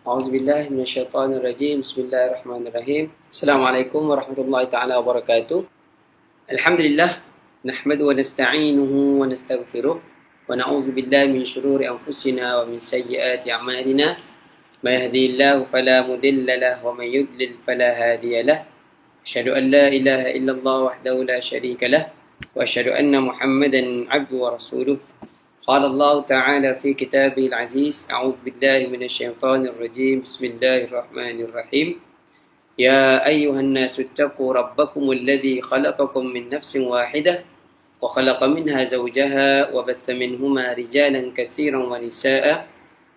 أعوذ بالله من الشيطان الرجيم بسم الله الرحمن الرحيم السلام عليكم ورحمة الله تعالى وبركاته الحمد لله نحمده ونستعينه ونستغفره ونعوذ بالله من شرور أنفسنا ومن سيئات أعمالنا ما يهدي الله فلا مضل له ومن يضلل فلا هادي له أشهد أن لا إله إلا الله وحده لا شريك له وأشهد أن محمدا عبده ورسوله قال الله تعالى في كتابه العزيز أعوذ بالله من الشيطان الرجيم بسم الله الرحمن الرحيم يا أيها الناس اتقوا ربكم الذي خلقكم من نفس واحدة وخلق منها زوجها وبث منهما رجالا كثيرا ونساء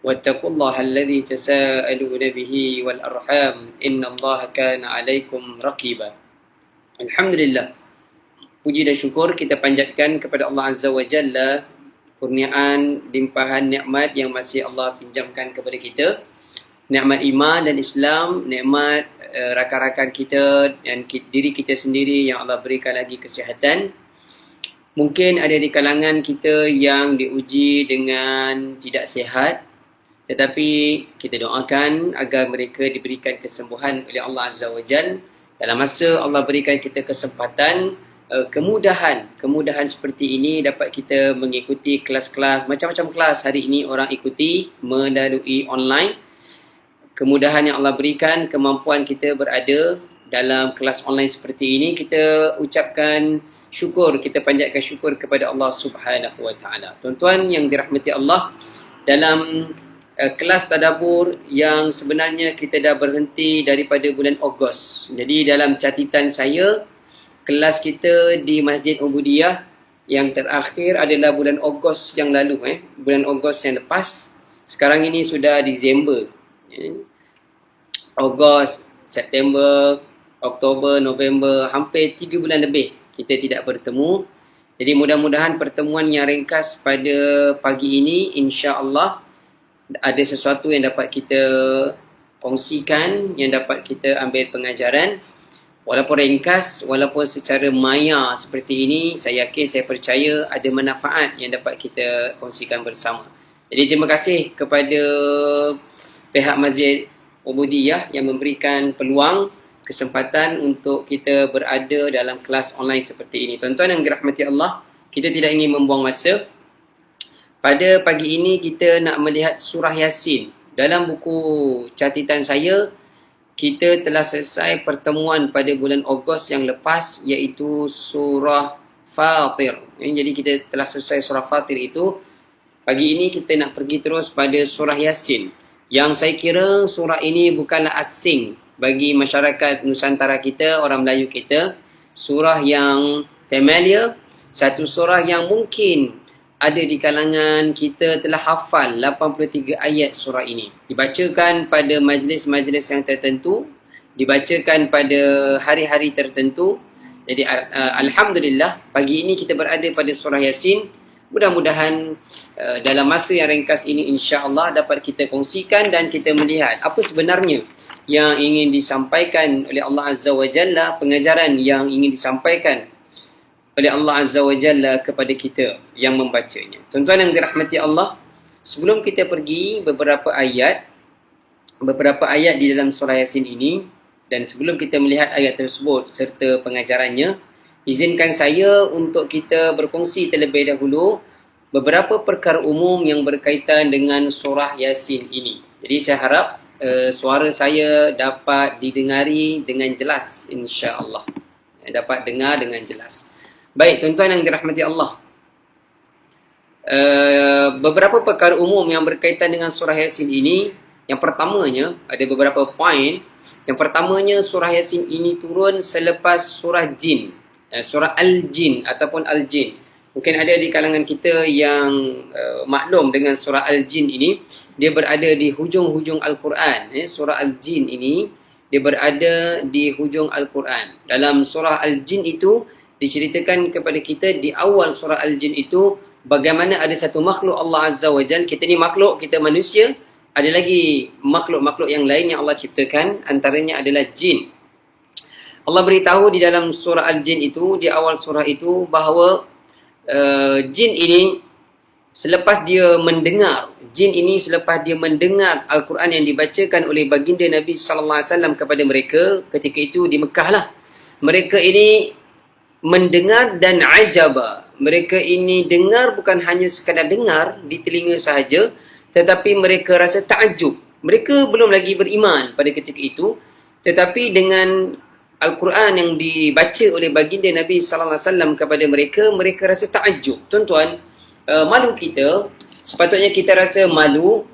واتقوا الله الذي تساءلون به والأرحام إن الله كان عليكم رقيبا. Alhamdulillah, puji dan syukur kita panjatkan kepada Allah Azza wa Jalla, kurniaan, limpahan nikmat yang masih Allah pinjamkan kepada kita. Nikmat iman dan Islam, nikmat rakan-rakan kita dan diri kita sendiri yang Allah berikan lagi kesihatan. Mungkin ada di kalangan kita yang diuji dengan tidak sihat, tetapi kita doakan agar mereka diberikan kesembuhan oleh Allah Azza wa Jalla. Dalam masa Allah berikan kita kesempatan, kemudahan seperti ini dapat kita mengikuti kelas-kelas, macam-macam kelas hari ini orang ikuti melalui online. Kemudahan yang Allah berikan, kemampuan kita berada dalam kelas online seperti ini, kita ucapkan syukur, kita panjatkan syukur kepada Allah Subhanahu wa taala. Tuan-tuan yang dirahmati Allah, dalam kelas tadabbur yang sebenarnya kita dah berhenti daripada bulan Ogos. Jadi dalam catatan saya, kelas kita di Masjid Ubudiyah yang terakhir adalah bulan Ogos yang lalu, bulan Ogos yang lepas. Sekarang ini sudah Disember. Ogos, September, Oktober, November, hampir 3 bulan lebih kita tidak bertemu. Jadi mudah-mudahan pertemuan yang ringkas pada pagi ini, insya-Allah ada sesuatu yang dapat kita kongsikan, yang dapat kita ambil pengajaran. Walaupun ringkas, walaupun secara maya seperti ini, saya yakin, saya percaya ada manfaat yang dapat kita kongsikan bersama. Jadi terima kasih kepada pihak Masjid Ubudiyah yang memberikan peluang, kesempatan untuk kita berada dalam kelas online seperti ini. Tuan-tuan yang dirahmati Allah, kita tidak ingin membuang masa. Pada pagi ini kita nak melihat surah Yasin. Dalam buku catatan saya, kita telah selesai pertemuan pada bulan Ogos yang lepas, iaitu surah Fatir. Jadi kita telah selesai surah Fatir itu. Pagi ini kita nak pergi terus pada surah Yasin, yang saya kira surah ini bukanlah asing bagi masyarakat Nusantara kita, orang Melayu kita. Surah yang familiar, satu surah yang mungkin ada di kalangan kita telah hafal 83 ayat surah ini. Dibacakan pada majlis-majlis yang tertentu, dibacakan pada hari-hari tertentu. Jadi Alhamdulillah, pagi ini kita berada pada surah Yasin. Mudah-mudahan dalam masa yang ringkas ini insya-Allah dapat kita kongsikan dan kita melihat apa sebenarnya yang ingin disampaikan oleh Allah Azza wa Jalla, pengajaran yang ingin disampaikan oleh Allah Azza wa Jalla kepada kita yang membacanya. Tuan-tuan yang dirahmati Allah, sebelum kita pergi beberapa ayat di dalam surah Yasin ini, dan sebelum kita melihat ayat tersebut serta pengajarannya, izinkan saya untuk kita berkongsi terlebih dahulu beberapa perkara umum yang berkaitan dengan surah Yasin ini. Jadi saya harap suara saya dapat didengari dengan jelas, insya-Allah. Dapat dengar dengan jelas. Baik, tuan-tuan yang dirahmati Allah, beberapa perkara umum yang berkaitan dengan surah Yasin ini. Yang pertamanya, ada beberapa poin. Yang pertamanya, surah Yasin ini turun selepas surah Jin, surah Al-Jin ataupun Al-Jin. Mungkin ada di kalangan kita yang maklum dengan surah Al-Jin ini. Dia berada di hujung-hujung Al-Quran. Surah Al-Jin ini, dia berada di hujung Al-Quran. Dalam surah Al-Jin itu, diceritakan kepada kita di awal surah Al-Jin itu, bagaimana ada satu makhluk Allah Azza wa Jalla. Kita ni makhluk, kita manusia. Ada lagi makhluk-makhluk yang lain yang Allah ciptakan, antaranya adalah jin. Allah beritahu di dalam surah Al-Jin itu, di awal surah itu, bahawa jin ini, selepas dia mendengar, jin ini selepas dia mendengar Al-Quran yang dibacakan oleh baginda Nabi sallallahu alaihi wasallam kepada mereka ketika itu di Mekah lah. Mereka ini mendengar dan ajaba. Mereka ini dengar bukan hanya sekadar dengar di telinga sahaja, tetapi mereka rasa takjub. Mereka belum lagi beriman pada ketika itu, tetapi dengan Al-Quran yang dibaca oleh baginda Nabi sallallahu alaihi wasallam kepada mereka, mereka rasa takjub. Tuan-tuan, malu kita, sepatutnya kita rasa malu.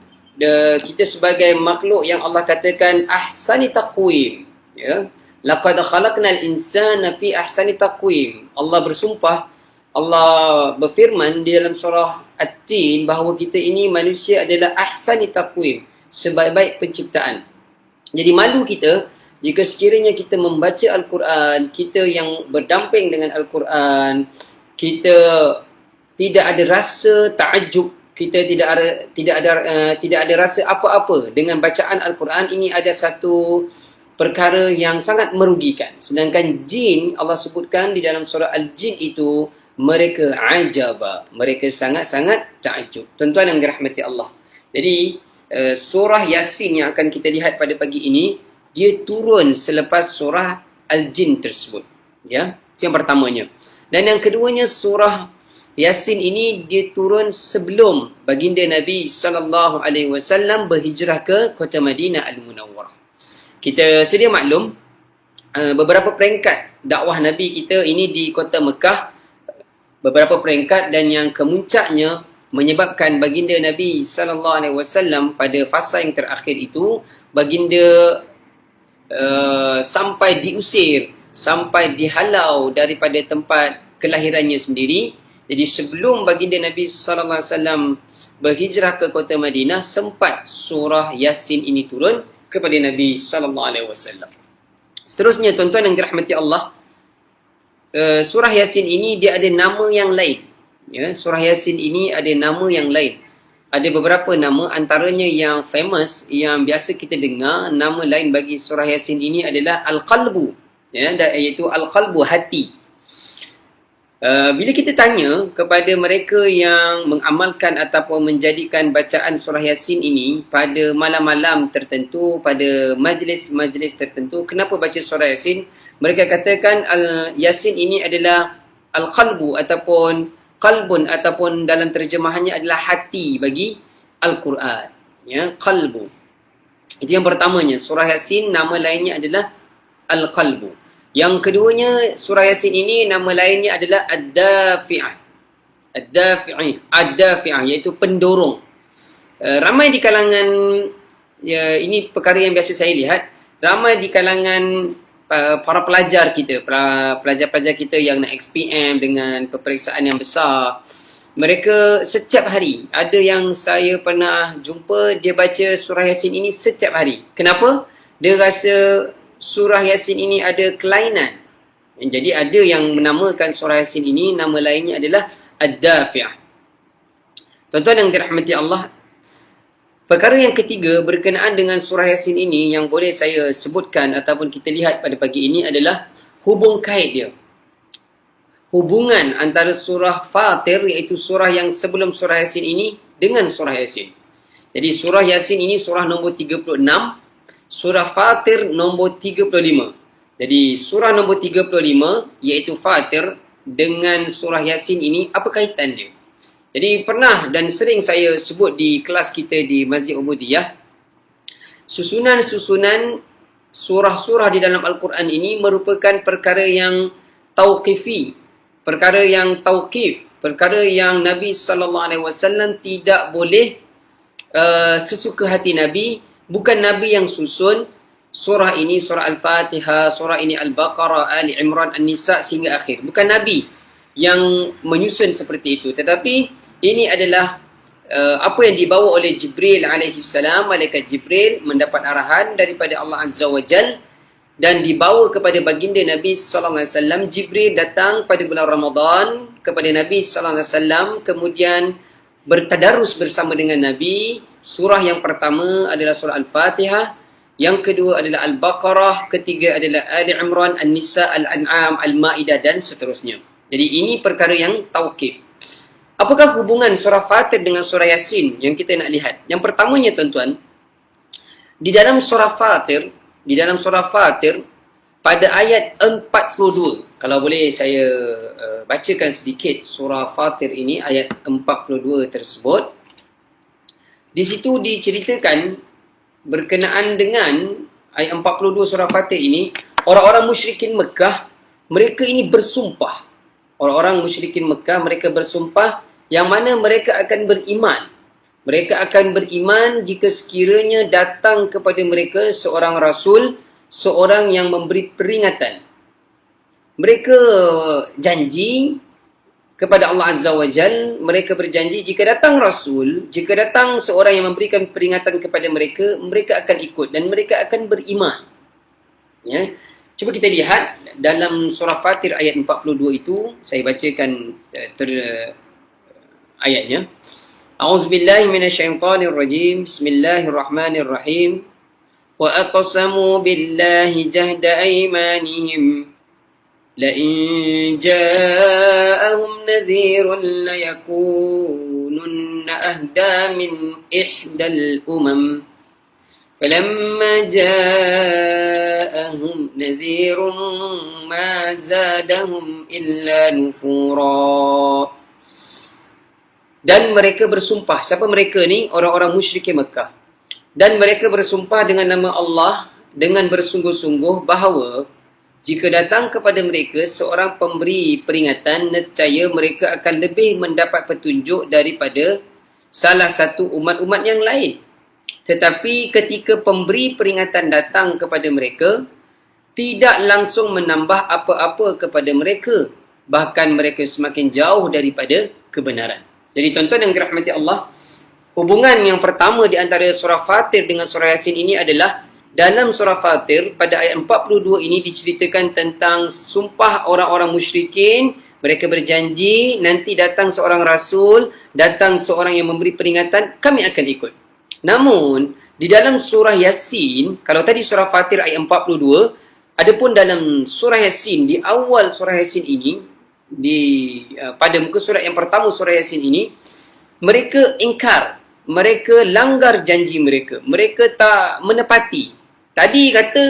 Kita sebagai makhluk yang Allah katakan ahsani taqwim, ya. Laqad khalaqnal insana fi ahsani taqwim. Allah bersumpah, Allah berfirman di dalam surah At-Tin bahawa kita ini manusia adalah ahsani taqwim, sebaik-baik penciptaan. Jadi malu kita jika sekiranya kita membaca Al-Quran, kita yang berdamping dengan Al-Quran, kita tidak ada rasa takjub, kita tidak ada rasa apa-apa dengan bacaan Al-Quran. Ini ada satu perkara yang sangat merugikan. Sedangkan jin, Allah sebutkan di dalam surah Al-Jin itu, mereka ajaba, mereka sangat-sangat takjub. Tuan-tuan yang dirahmati Allah. Jadi surah Yasin yang akan kita lihat pada pagi ini, dia turun selepas surah Al-Jin tersebut, ya. Itu yang pertamanya. Dan yang keduanya, surah Yasin ini dia turun sebelum baginda Nabi sallallahu alaihi wasallam berhijrah ke kota Madinah Al-Munawwarah. Kita sedia maklum, beberapa peringkat dakwah Nabi kita ini di kota Mekah, beberapa peringkat, dan yang kemuncaknya menyebabkan baginda Nabi sallallahu alaihi wasallam pada fasa yang terakhir itu, baginda sampai diusir, sampai dihalau daripada tempat kelahirannya sendiri. Jadi sebelum baginda Nabi sallallahu alaihi wasallam berhijrah ke kota Madinah, sempat surah Yasin ini turun kepada Nabi sallallahu alaihi wasallam. Seterusnya, tuan-tuan yang dirahmati Allah, surah Yasin ini dia ada nama yang lain. Ya, surah Yasin ini ada nama yang lain. Ada beberapa nama, antaranya yang famous, yang biasa kita dengar, nama lain bagi surah Yasin ini adalah Al-Qalbu, ya, iaitu Al-Qalbu, hati. Bila kita tanya kepada mereka yang mengamalkan ataupun menjadikan bacaan surah Yasin ini pada malam-malam tertentu, pada majlis-majlis tertentu, kenapa baca surah Yasin? Mereka katakan Yasin ini adalah Al-Qalbu ataupun Qalbun, ataupun dalam terjemahannya adalah hati bagi Al-Quran, ya, Qalbu. Itu yang pertamanya, surah Yasin nama lainnya adalah Al-Qalbu. Yang keduanya, surah Yasin ini nama lainnya adalah Ad-Dafi'ah. Ad-Dafi'ah, iaitu pendorong. Ramai di kalangan, ya, ini perkara yang biasa saya lihat, ramai di kalangan para pelajar kita, pelajar-pelajar kita yang nak XPM dengan peperiksaan yang besar, mereka setiap hari, ada yang saya pernah jumpa, dia baca surah Yasin ini setiap hari. Kenapa? Dia rasa surah Yasin ini ada kelainan. Jadi ada yang menamakan surah Yasin ini, nama lainnya adalah Ad-Dafi'ah. Tuan-tuan yang dirahmati Allah, perkara yang ketiga berkenaan dengan surah Yasin ini yang boleh saya sebutkan ataupun kita lihat pada pagi ini adalah hubung kait dia. Hubungan antara surah Fatir, iaitu surah yang sebelum surah Yasin ini, dengan surah Yasin. Jadi surah Yasin ini surah nombor 36, surah Fatir nombor 35. Jadi surah nombor 35 iaitu Fatir dengan surah Yasin ini apa kaitan dia? Jadi pernah dan sering saya sebut di kelas kita di Masjid Ubudiyah, susunan-susunan surah-surah di dalam Al-Quran ini merupakan perkara yang tauqifi, perkara yang tauqif, perkara yang Nabi SAW tidak boleh sesuka hati Nabi. Bukan Nabi yang susun surah ini, surah Al-Fatihah, surah ini Al-Baqarah, Ali Imran, An-Nisa sehingga akhir. Bukan Nabi yang menyusun seperti itu. Tetapi ini adalah apa yang dibawa oleh Jibril alaihissalam. Malaikat Jibril mendapat arahan daripada Allah Azza wa Jal dan dibawa kepada baginda Nabi SAW. Jibril datang pada bulan Ramadan kepada Nabi SAW, kemudian bertadarus bersama dengan Nabi. Surah yang pertama adalah surah Al-Fatihah, yang kedua adalah Al-Baqarah, ketiga adalah Ali Imran, An-Nisa, Al-An'am, Al-Ma'idah dan seterusnya. Jadi ini perkara yang tauqif. Apakah hubungan surah Fatir dengan surah Yasin yang kita nak lihat? Yang pertamanya tuan-tuan, di dalam surah Fatir pada ayat 42, kalau boleh saya bacakan sedikit surah Fatir ini, ayat 42 tersebut. Di situ diceritakan berkenaan dengan ayat 42 surah Fatir ini, orang-orang musyrikin Mekah, mereka ini bersumpah. Orang-orang musyrikin Mekah, mereka bersumpah yang mana mereka akan beriman. Mereka akan beriman jika sekiranya datang kepada mereka seorang rasul, seorang yang memberi peringatan. Mereka janji kepada Allah Azza wa Jal, mereka berjanji jika datang rasul, jika datang seorang yang memberikan peringatan kepada mereka, mereka akan ikut dan mereka akan beriman. Ya. Cuba kita lihat dalam surah Fatir ayat 42 itu, saya bacakan ayatnya. A'udzubillahi minasyaitonir rajim. Bismillahirrahmanirrahim. Wa aqsamu billahi jahda aymanihim la in ja'ahum nadhirun la yakununna ahda min ihdal umam. فَلَمَّا جَاءَهُمْ نَذِيرٌ مَا زَادَهُمْ إِلَّا نُفُورًا. Dan mereka bersumpah. Siapa mereka ni? Orang-orang musyrikin Mekah. Dan mereka bersumpah dengan nama Allah dengan bersungguh-sungguh bahawa jika datang kepada mereka seorang pemberi peringatan, nescaya mereka akan lebih mendapat petunjuk daripada salah satu umat-umat yang lain. Tetapi ketika pemberi peringatan datang kepada mereka, tidak langsung menambah apa-apa kepada mereka. Bahkan mereka semakin jauh daripada kebenaran. Jadi tuan-tuan yang dirahmati Allah, hubungan yang pertama di antara surah Fatir dengan surah Yasin ini adalah dalam surah Fatir pada ayat 42 ini diceritakan tentang sumpah orang-orang musyrikin. Mereka berjanji nanti datang seorang rasul, datang seorang yang memberi peringatan, kami akan ikut. Namun, di dalam surah Yasin, kalau tadi surah Fatir ayat 42, adapun dalam surah Yasin, di awal surah Yasin ini, pada muka surat yang pertama surah Yasin ini, mereka ingkar, mereka langgar janji mereka, mereka tak menepati. Tadi kata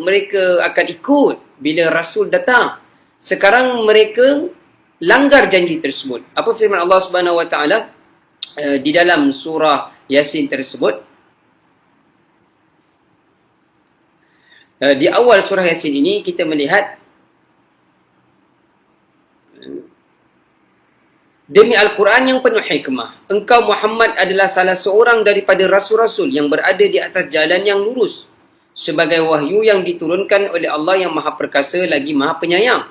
mereka akan ikut bila Rasul datang. Sekarang mereka langgar janji tersebut. Apa firman Allah Subhanahu Wa Taala di dalam surah Yasin tersebut? Di awal surah Yasin ini kita melihat demi Al-Quran yang penuh hikmah, engkau Muhammad adalah salah seorang daripada rasul-rasul yang berada di atas jalan yang lurus sebagai wahyu yang diturunkan oleh Allah yang Maha Perkasa lagi Maha Penyayang,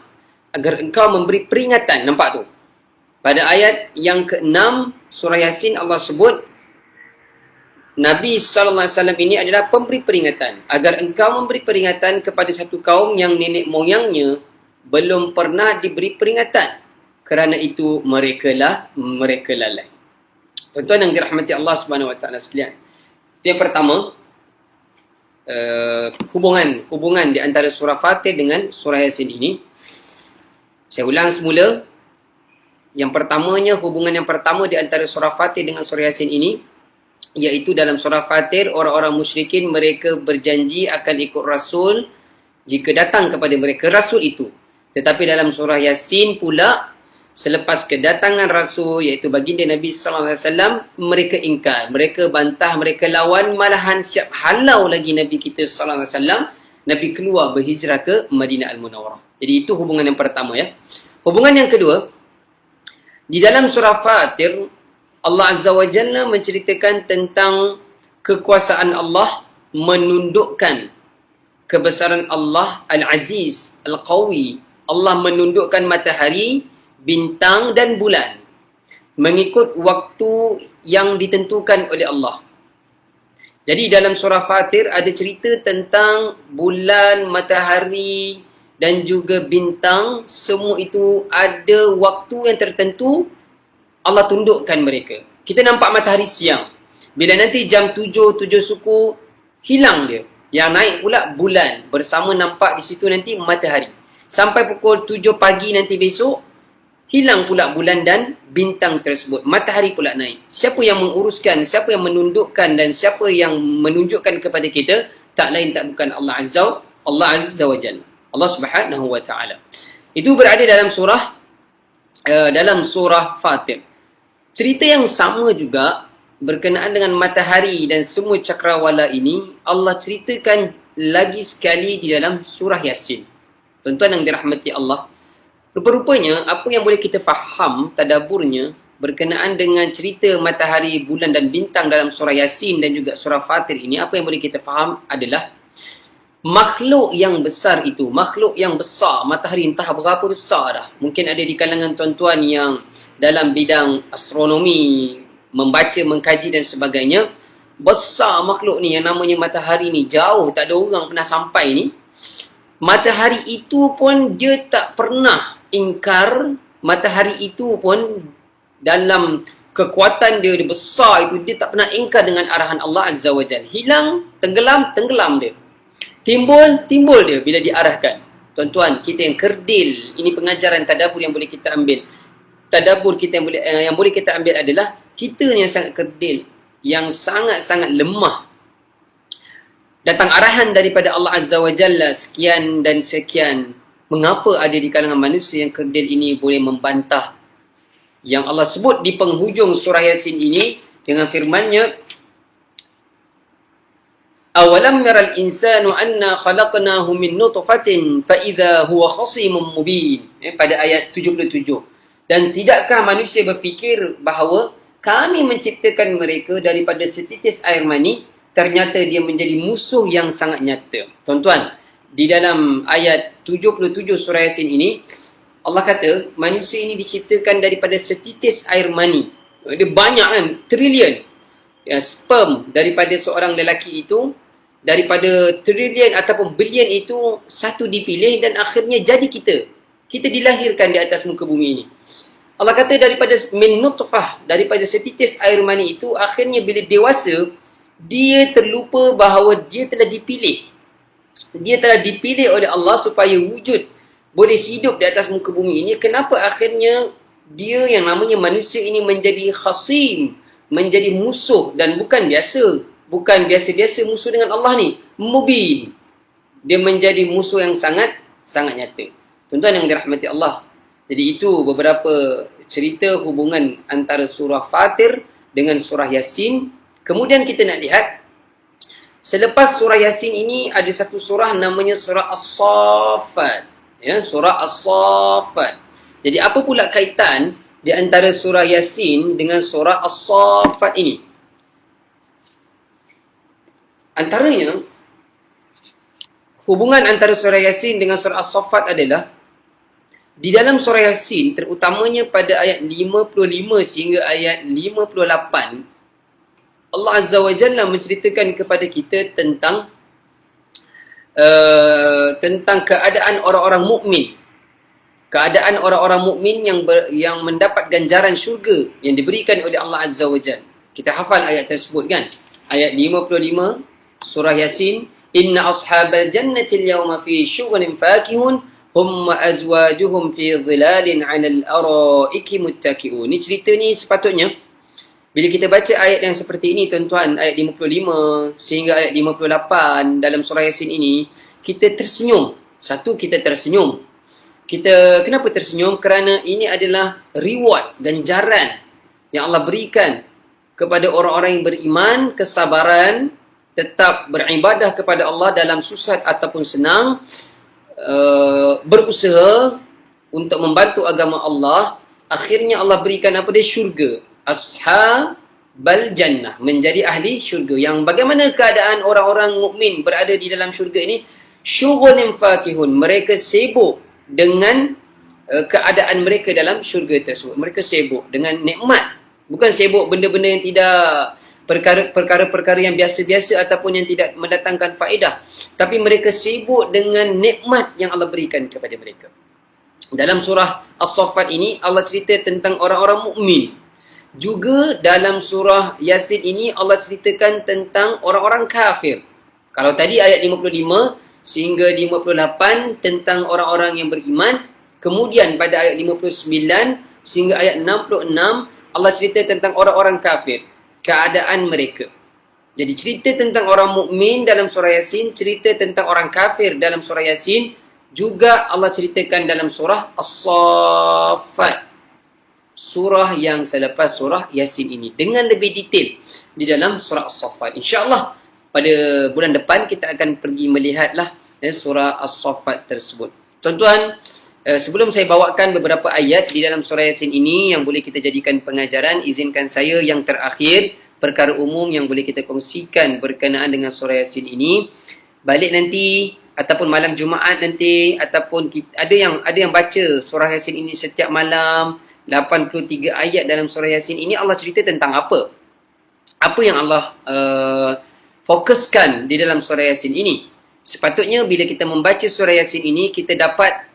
agar engkau memberi peringatan. Nampak tu? Pada ayat yang ke-6 surah Yasin Allah sebut Nabi SAW ini adalah pemberi peringatan, agar engkau memberi peringatan kepada satu kaum yang nenek moyangnya belum pernah diberi peringatan. Kerana itu mereka lalai. Tuan-tuan yang dirahmati Allah Subhanahu Wa Taala sekalian. Itu yang pertama, hubungan di antara surah Fatir dengan surah Yasin ini. Saya ulang semula. Yang pertamanya, hubungan yang pertama di antara surah Fatir dengan surah Yasin ini, iaitu dalam surah Fatir, orang-orang musyrikin mereka berjanji akan ikut Rasul jika datang kepada mereka Rasul itu. Tetapi dalam surah Yasin pula, selepas kedatangan Rasul, iaitu baginda Nabi SAW, mereka ingkar, mereka bantah, mereka lawan, malahan siap halau lagi Nabi kita SAW, Nabi keluar berhijrah ke Madinah Al-Munawwarah. Jadi itu hubungan yang pertama ya. Hubungan yang kedua, di dalam surah Fatir, Allah Azza wa Jalla menceritakan tentang kekuasaan Allah, menundukkan kebesaran Allah Al-Aziz, Al-Qawi. Allah menundukkan matahari, bintang dan bulan mengikut waktu yang ditentukan oleh Allah. Jadi dalam surah Fatir ada cerita tentang bulan, matahari dan juga bintang. Semua itu ada waktu yang tertentu Allah tundukkan mereka. Kita nampak matahari siang. Bila nanti jam 7 suku hilang dia. Yang naik pula bulan bersama nampak di situ nanti matahari. Sampai pukul 7 pagi nanti besok, hilang pula bulan dan bintang tersebut. Matahari pula naik. Siapa yang menguruskan, siapa yang menundukkan dan siapa yang menunjukkan kepada kita? Tak lain tak bukan Allah Azza wa Jalla. Allah Subhanahu wa taala. Itu berada dalam surah Fatir. Cerita yang sama juga berkenaan dengan matahari dan semua cakrawala ini Allah ceritakan lagi sekali di dalam surah Yasin. Tuan-tuan yang dirahmati Allah, rupa-rupanya apa yang boleh kita faham tadaburnya berkenaan dengan cerita matahari, bulan dan bintang dalam surah Yasin dan juga surah Fatir ini, apa yang boleh kita faham adalah makhluk yang besar itu, makhluk yang besar, matahari entah berapa besar dah. Mungkin ada di kalangan tuan-tuan yang dalam bidang astronomi, membaca, mengkaji dan sebagainya. Besar makhluk ni yang namanya matahari ni, jauh tak ada orang pernah sampai ni. Matahari itu pun dia tak pernah ingkar, matahari itu pun dalam kekuatan dia besar itu, dia tak pernah ingkar dengan arahan Allah Azza wa Jalla. Hilang, tenggelam dia. Timbul dia bila diarahkan. Tuan-tuan, kita yang kerdil, ini pengajaran tadabbur yang boleh kita ambil. Tadabbur kita yang boleh kita ambil adalah kita yang sangat kerdil, yang sangat-sangat lemah. Datang arahan daripada Allah Azza wa Jalla sekian dan sekian. Mengapa ada di kalangan manusia yang kerdil ini boleh membantah yang Allah sebut di penghujung surah Yasin ini dengan firman-Nya, awalam yaral insanu anna khalaqnahu min nutfatin fa idza huwa khasimun mubin, pada ayat 77. Dan tidakkah manusia berfikir bahawa kami menciptakan mereka daripada setitis air mani, ternyata dia menjadi musuh yang sangat nyata. Tuan-tuan, di dalam ayat 77 surah Yasin ini, Allah kata manusia ini diciptakan daripada setitis air mani. Dia banyak kan, trilion. Ya, sperm daripada seorang lelaki itu, daripada trilion ataupun bilion itu, satu dipilih dan akhirnya jadi kita. Kita dilahirkan di atas muka bumi ini. Allah kata daripada min nutfah, daripada setitis air mani itu, akhirnya bila dewasa, dia terlupa bahawa dia telah dipilih. Dia telah dipilih oleh Allah supaya wujud, boleh hidup di atas muka bumi ini. Kenapa akhirnya dia yang namanya manusia ini menjadi khasim, menjadi musuh, dan bukan biasa-biasa musuh dengan Allah ni, mubin. Dia menjadi musuh yang sangat nyata. Tuan-tuan yang dirahmati Allah. Jadi itu beberapa cerita hubungan antara surah Fatir dengan surah Yasin. Kemudian kita nak lihat, selepas surah Yasin ini ada satu surah namanya surah As-Saffat. Ya, surah As-Saffat. Jadi apa pula kaitan di antara surah Yasin dengan surah As-Saffat ini? Antaranya, hubungan antara surah Yasin dengan surah As-Saffat adalah di dalam surah Yasin, terutamanya pada ayat 55 sehingga ayat 58, Allah Azza wa Jalla menceritakan kepada kita tentang keadaan orang-orang mukmin. Keadaan orang-orang mukmin yang mendapat ganjaran syurga yang diberikan oleh Allah Azza wa Jalla. Kita hafal ayat tersebut kan? Ayat 55 surah Yasin, inna ashabal jannati al-yawma fi syughulin fakihun hum wa azwajuhum fi dhilalin 'alal araiki muttaqi'un. Ini cerita ni sepatutnya bila kita baca ayat yang seperti ini, tuan-tuan, ayat 55 sehingga ayat 58 dalam surah Yasin ini, kita tersenyum. Satu, kita tersenyum. Kenapa tersenyum? Kerana ini adalah reward, ganjaran yang Allah berikan kepada orang-orang yang beriman, kesabaran, tetap beribadah kepada Allah dalam susah ataupun senang, berusaha untuk membantu agama Allah. Akhirnya Allah berikan apa dia? Syurga. Ashabal jannah, menjadi ahli syurga. Yang bagaimana keadaan orang-orang mukmin berada di dalam syurga ini? Syughulun fakihun, mereka sibuk dengan keadaan mereka dalam syurga tersebut. Mereka sibuk dengan nikmat, bukan sibuk benda-benda yang tidak, perkara-perkara yang biasa-biasa ataupun yang tidak mendatangkan faedah, tapi mereka sibuk dengan nikmat yang Allah berikan kepada mereka. Dalam surah As-Saffat ini Allah cerita tentang orang-orang mukmin. Juga dalam surah Yasin ini Allah ceritakan tentang orang-orang kafir. Kalau tadi ayat 55 sehingga 58 tentang orang-orang yang beriman, Kemudian pada ayat 59 sehingga ayat 66 Allah cerita tentang orang-orang kafir, keadaan mereka. Jadi cerita tentang orang mukmin dalam surah Yasin, cerita tentang orang kafir dalam surah Yasin, juga Allah ceritakan dalam surah As-Saffat. Surah yang selepas surah Yasin ini dengan lebih detail di dalam surah As-Saffat. InsyaAllah pada bulan depan kita akan pergi melihatlah surah As-Saffat tersebut. Tuan-tuan, sebelum saya bawakan beberapa ayat di dalam surah Yasin ini yang boleh kita jadikan pengajaran, izinkan saya yang terakhir, perkara umum yang boleh kita kongsikan berkenaan dengan surah Yasin ini. Balik nanti ataupun malam Jumaat nanti, ataupun ada yang baca surah Yasin ini setiap malam, 83 ayat dalam surah Yasin ini Allah cerita tentang apa? Apa yang Allah fokuskan di dalam surah Yasin ini? Sepatutnya bila kita membaca surah Yasin ini, kita dapat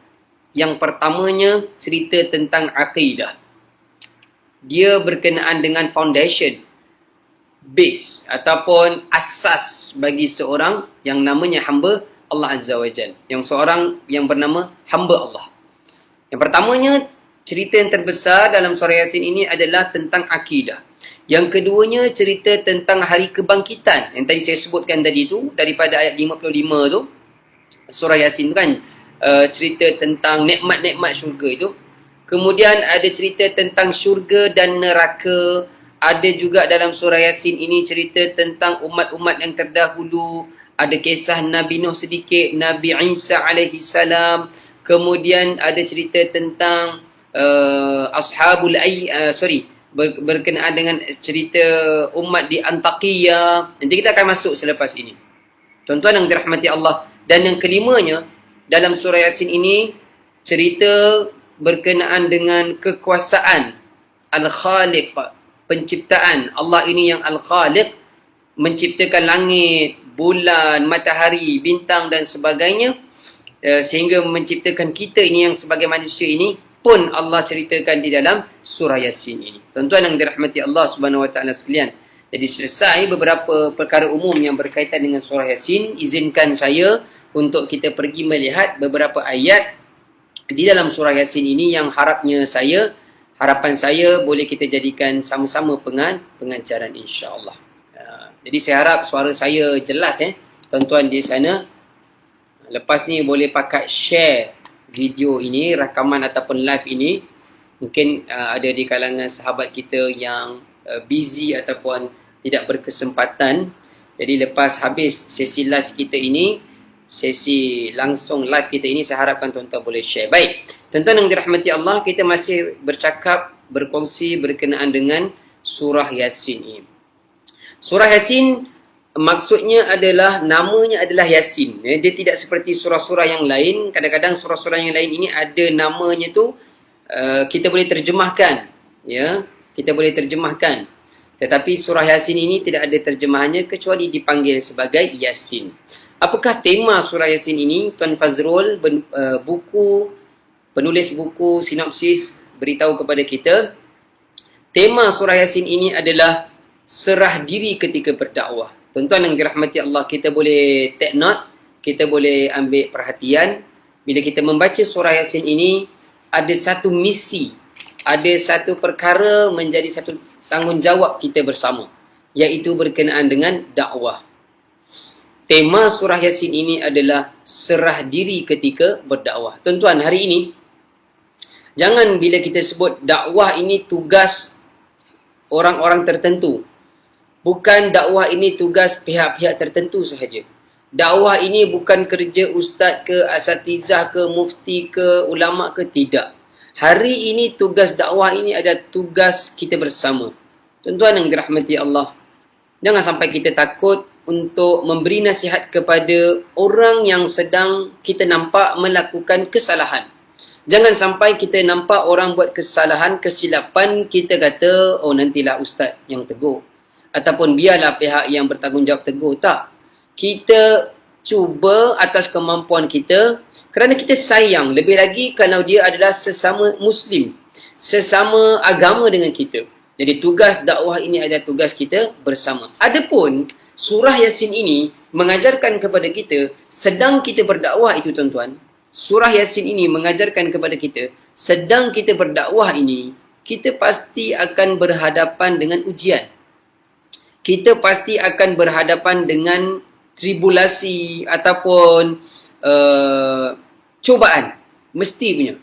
yang pertamanya cerita tentang akidah. Dia berkenaan dengan foundation, base ataupun asas bagi seorang yang namanya hamba Allah Azza wa Jalla, yang seorang yang bernama hamba Allah. Yang pertamanya, cerita yang terbesar dalam surah Yasin ini adalah tentang akidah. Yang keduanya cerita tentang hari kebangkitan yang tadi saya sebutkan tadi tu, daripada ayat 55 tu surah Yasin tu kan, cerita tentang nikmat-nikmat syurga itu. Kemudian ada cerita tentang syurga dan neraka. Ada juga dalam surah Yasin ini cerita tentang umat-umat yang terdahulu. Ada kisah Nabi Nuh sedikit, Nabi Isa alaihi salam. Kemudian ada cerita tentang berkenaan dengan cerita umat di Antakya. Nanti kita akan masuk selepas ini. Tuan-tuan yang dirahmati Allah. Dan yang kelimanya, dalam surah Yasin ini cerita berkenaan dengan kekuasaan Al-Khaliq, penciptaan. Allah ini yang Al-Khaliq, menciptakan langit, bulan, matahari, bintang dan sebagainya, sehingga menciptakan kita ini yang sebagai manusia ini pun Allah ceritakan di dalam surah Yasin ini. Tuan-tuan yang dirahmati Allah Subhanahu wa taala sekalian. Jadi selesai beberapa perkara umum yang berkaitan dengan surah Yasin. Izinkan saya untuk kita pergi melihat beberapa ayat di dalam surah Yasin ini yang harapan saya boleh kita jadikan sama-sama pengajaran insya-Allah. Jadi saya harap suara saya jelas tuan-tuan di sana. Lepas ni boleh pakai share video ini, rakaman ataupun live ini. Mungkin ada di kalangan sahabat kita yang busy ataupun tidak berkesempatan. Jadi lepas habis sesi live kita ini, sesi langsung live kita ini, saya harapkan tuan-tuan boleh share. Baik, tuan-tuan yang dirahmati Allah, kita masih berkongsi berkenaan dengan surah Yasin ini. Surah Yasin maksudnya adalah, namanya adalah Yasin. Dia tidak seperti surah-surah yang lain. Kadang-kadang surah-surah yang lain ini ada namanya tu, kita boleh terjemahkan. Ya, kita boleh terjemahkan. Tetapi surah Yasin ini tidak ada terjemahannya kecuali dipanggil sebagai Yasin. Apakah tema surah Yasin ini? Tuan Fazrul, penulis buku sinopsis, beritahu kepada kita. Tema surah Yasin ini adalah serah diri ketika berdakwah. Tuan-tuan yang dirahmati Allah, kita boleh take note, kita boleh ambil perhatian. Bila kita membaca surah Yasin ini, ada satu misi, ada satu perkara menjadi satu tanggungjawab kita bersama, iaitu berkenaan dengan dakwah. Tema surah Yasin ini adalah serah diri ketika berdakwah. Tuan-tuan, hari ini, jangan bila kita sebut dakwah ini tugas orang-orang tertentu. Bukan dakwah ini tugas pihak-pihak tertentu sahaja. Dakwah ini bukan kerja ustaz ke, asatizah ke, mufti ke, ulama ke, tidak. Hari ini tugas dakwah ini ada tugas kita bersama. Tuan-tuan yang dirahmati Allah, jangan sampai kita takut untuk memberi nasihat kepada orang yang sedang kita nampak melakukan kesalahan. Jangan sampai kita nampak orang buat kesalahan, kesilapan, kita kata, oh nantilah ustaz yang tegur. Ataupun biarlah pihak yang bertanggungjawab tegur. Tak. Kita cuba atas kemampuan kita, kerana kita sayang. Lebih lagi kalau dia adalah sesama Muslim, sesama agama dengan kita. Jadi tugas dakwah ini adalah tugas kita bersama. Adapun surah Yasin ini mengajarkan kepada kita, sedang kita berdakwah itu tuan-tuan, surah Yasin ini mengajarkan kepada kita, sedang kita berdakwah ini, kita pasti akan berhadapan dengan ujian. Kita pasti akan berhadapan dengan tribulasi ataupun cubaan. Mesti punya.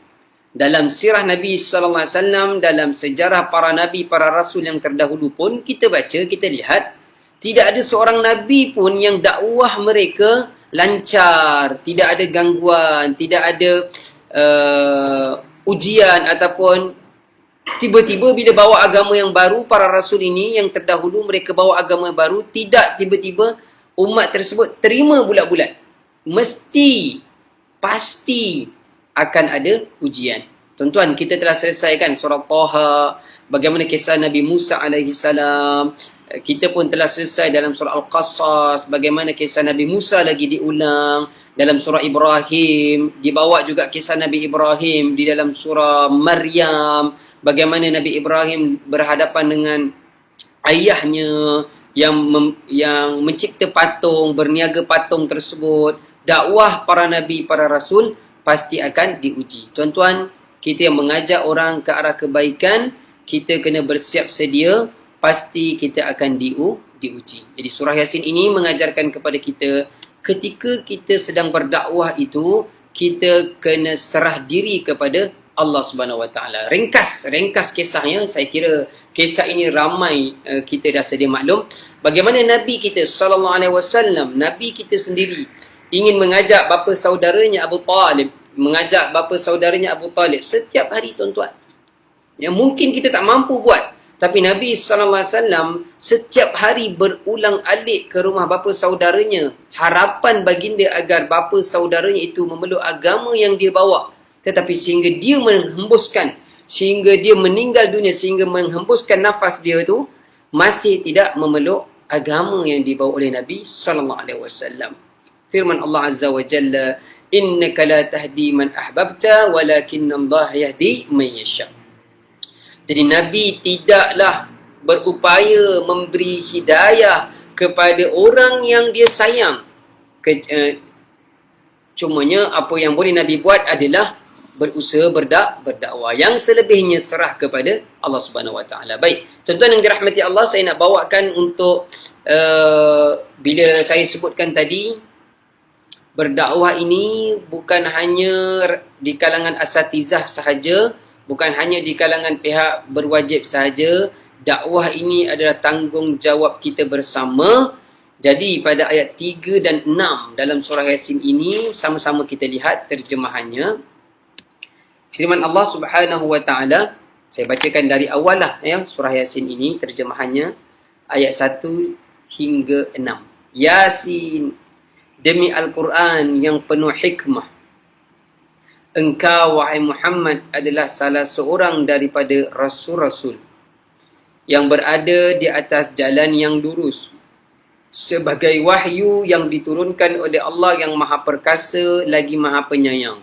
Dalam sirah Nabi SAW, dalam sejarah para Nabi, para Rasul yang terdahulu pun, kita baca, kita lihat, tidak ada seorang Nabi pun yang dakwah mereka lancar, tidak ada gangguan, tidak ada ujian ataupun tiba-tiba bila bawa agama yang baru, para Rasul ini yang terdahulu mereka bawa agama baru, tidak tiba-tiba umat tersebut terima bulat-bulat. Mesti, pasti akan ada ujian. Tuan-tuan, kita telah selesaikan surah Taha, bagaimana kisah Nabi Musa AS. Kita pun telah selesai dalam surah Al-Qasas, bagaimana kisah Nabi Musa lagi diulang. Dalam surah Ibrahim, dibawa juga kisah Nabi Ibrahim di dalam surah Maryam. Bagaimana Nabi Ibrahim berhadapan dengan ayahnya yang mencipta patung, berniaga patung tersebut. Dakwah para Nabi, para Rasul pasti akan diuji. Tuan-tuan, kita yang mengajak orang ke arah kebaikan, kita kena bersiap sedia, pasti kita akan diuji. Jadi surah Yasin ini mengajarkan kepada kita, ketika kita sedang berdakwah itu, kita kena serah diri kepada Allah Subhanahu Wa Taala. Ringkas kisahnya, saya kira kisah ini ramai kita dah sedia maklum. Bagaimana Nabi kita sallallahu alaihi wasallam, Nabi kita sendiri ingin mengajak bapa saudaranya Abu Talib, setiap hari, tuan-tuan. Yang mungkin kita tak mampu buat, tapi Nabi SAW setiap hari berulang-alik ke rumah bapa saudaranya. Harapan baginda agar bapa saudaranya itu memeluk agama yang dia bawa. Tetapi sehingga dia menghembuskan, sehingga dia meninggal dunia, sehingga menghembuskan nafas dia itu, masih tidak memeluk agama yang dibawa oleh Nabi SAW. Firman Allah Azza wa Jalla, innaka la tahdi man ahbabta walakinna Allah yahdi man yasha. Jadi Nabi tidaklah berupaya memberi hidayah kepada orang yang dia sayang. Cumanya apa yang boleh Nabi buat adalah berusaha berdakwah. Yang selebihnya serah kepada Allah Subhanahu Wa Taala. Baik, tuan-tuan yang dirahmati Allah, saya nak bawakan untuk bila saya sebutkan tadi, berdakwah ini bukan hanya di kalangan asatizah sahaja, bukan hanya di kalangan pihak berwajib sahaja. Dakwah ini adalah tanggungjawab kita bersama. Jadi pada ayat 3 dan 6 dalam surah Yasin ini, sama-sama kita lihat terjemahannya. Firman Allah Subhanahu Wa Taala, saya bacakan dari awal lah ya, surah Yasin ini terjemahannya, ayat 1 hingga 6. Yasin, demi Al-Quran yang penuh hikmah, engkau wahai Muhammad adalah salah seorang daripada Rasul-Rasul yang berada di atas jalan yang lurus, sebagai wahyu yang diturunkan oleh Allah yang Maha Perkasa lagi Maha Penyayang,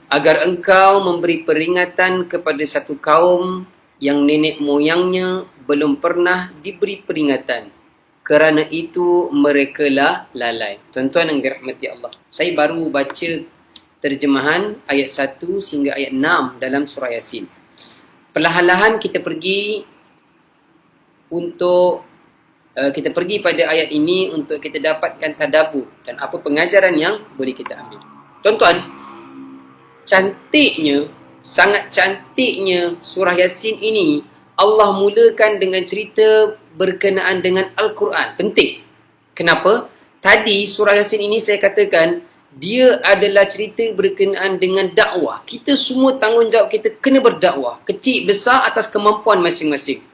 agar engkau memberi peringatan kepada satu kaum yang nenek moyangnya belum pernah diberi peringatan. Kerana itu mereka lah lalai. Tuan-tuan yang dirahmati Allah, saya baru baca terjemahan ayat 1 sehingga ayat 6 dalam surah Yasin. Perlahan-lahan kita pergi pada ayat ini untuk kita dapatkan tadabbur dan apa pengajaran yang boleh kita ambil. Tuan-tuan, cantiknya, sangat cantiknya surah Yasin ini, Allah mulakan dengan cerita berkenaan dengan Al-Quran. Penting. Kenapa? Tadi surah Yasin ini saya katakan, dia adalah cerita berkenaan dengan dakwah. Kita semua tanggungjawab kita kena berdakwah. Kecil, besar atas kemampuan masing-masing.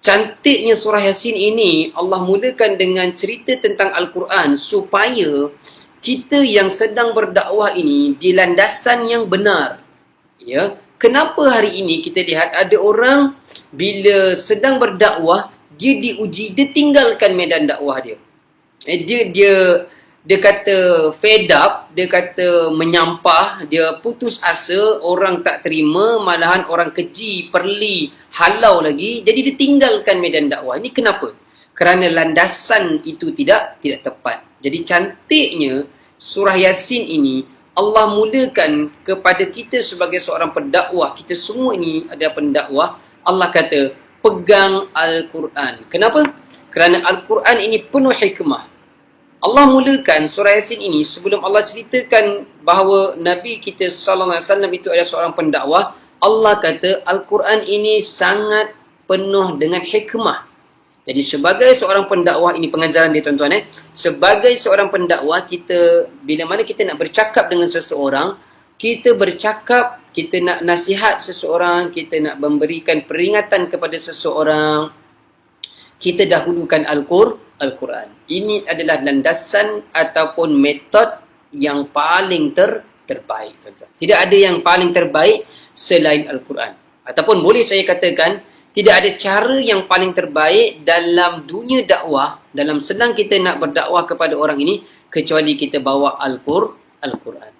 Cantiknya surah Yasin ini, Allah mulakan dengan cerita tentang Al-Quran supaya kita yang sedang berdakwah ini di landasan yang benar. Ya. Kenapa hari ini kita lihat ada orang bila sedang berdakwah, dia diuji, dia tinggalkan medan dakwah dia. Dia kata fed up, dia kata menyampah, dia putus asa, orang tak terima, malahan orang keji, perli, halau lagi, jadi dia tinggalkan medan dakwah. Ini kenapa? Kerana landasan itu tidak tepat. Jadi cantiknya surah Yasin ini, Allah mulakan kepada kita sebagai seorang pendakwah, kita semua ini ada pendakwah, Allah kata, pegang Al-Quran. Kenapa? Kerana Al-Quran ini penuh hikmah. Allah mulakan surah Yasin ini sebelum Allah ceritakan bahawa Nabi kita sallallahu alaihi wasallam itu adalah seorang pendakwah. Allah kata Al-Quran ini sangat penuh dengan hikmah. Jadi sebagai seorang pendakwah, ini pengajaran dia tuan-tuan sebagai seorang pendakwah, kita bila mana kita nak bercakap dengan seseorang, kita bercakap, kita nak nasihat seseorang, kita nak memberikan peringatan kepada seseorang, kita dahulukan Al-Quran. Ini adalah landasan ataupun metod yang paling terbaik, tuan-tuan. Tidak ada yang paling terbaik selain Al-Quran. Ataupun boleh saya katakan, tidak ada cara yang paling terbaik dalam dunia dakwah, dalam sedang kita nak berdakwah kepada orang ini, kecuali kita bawa Al-Quran.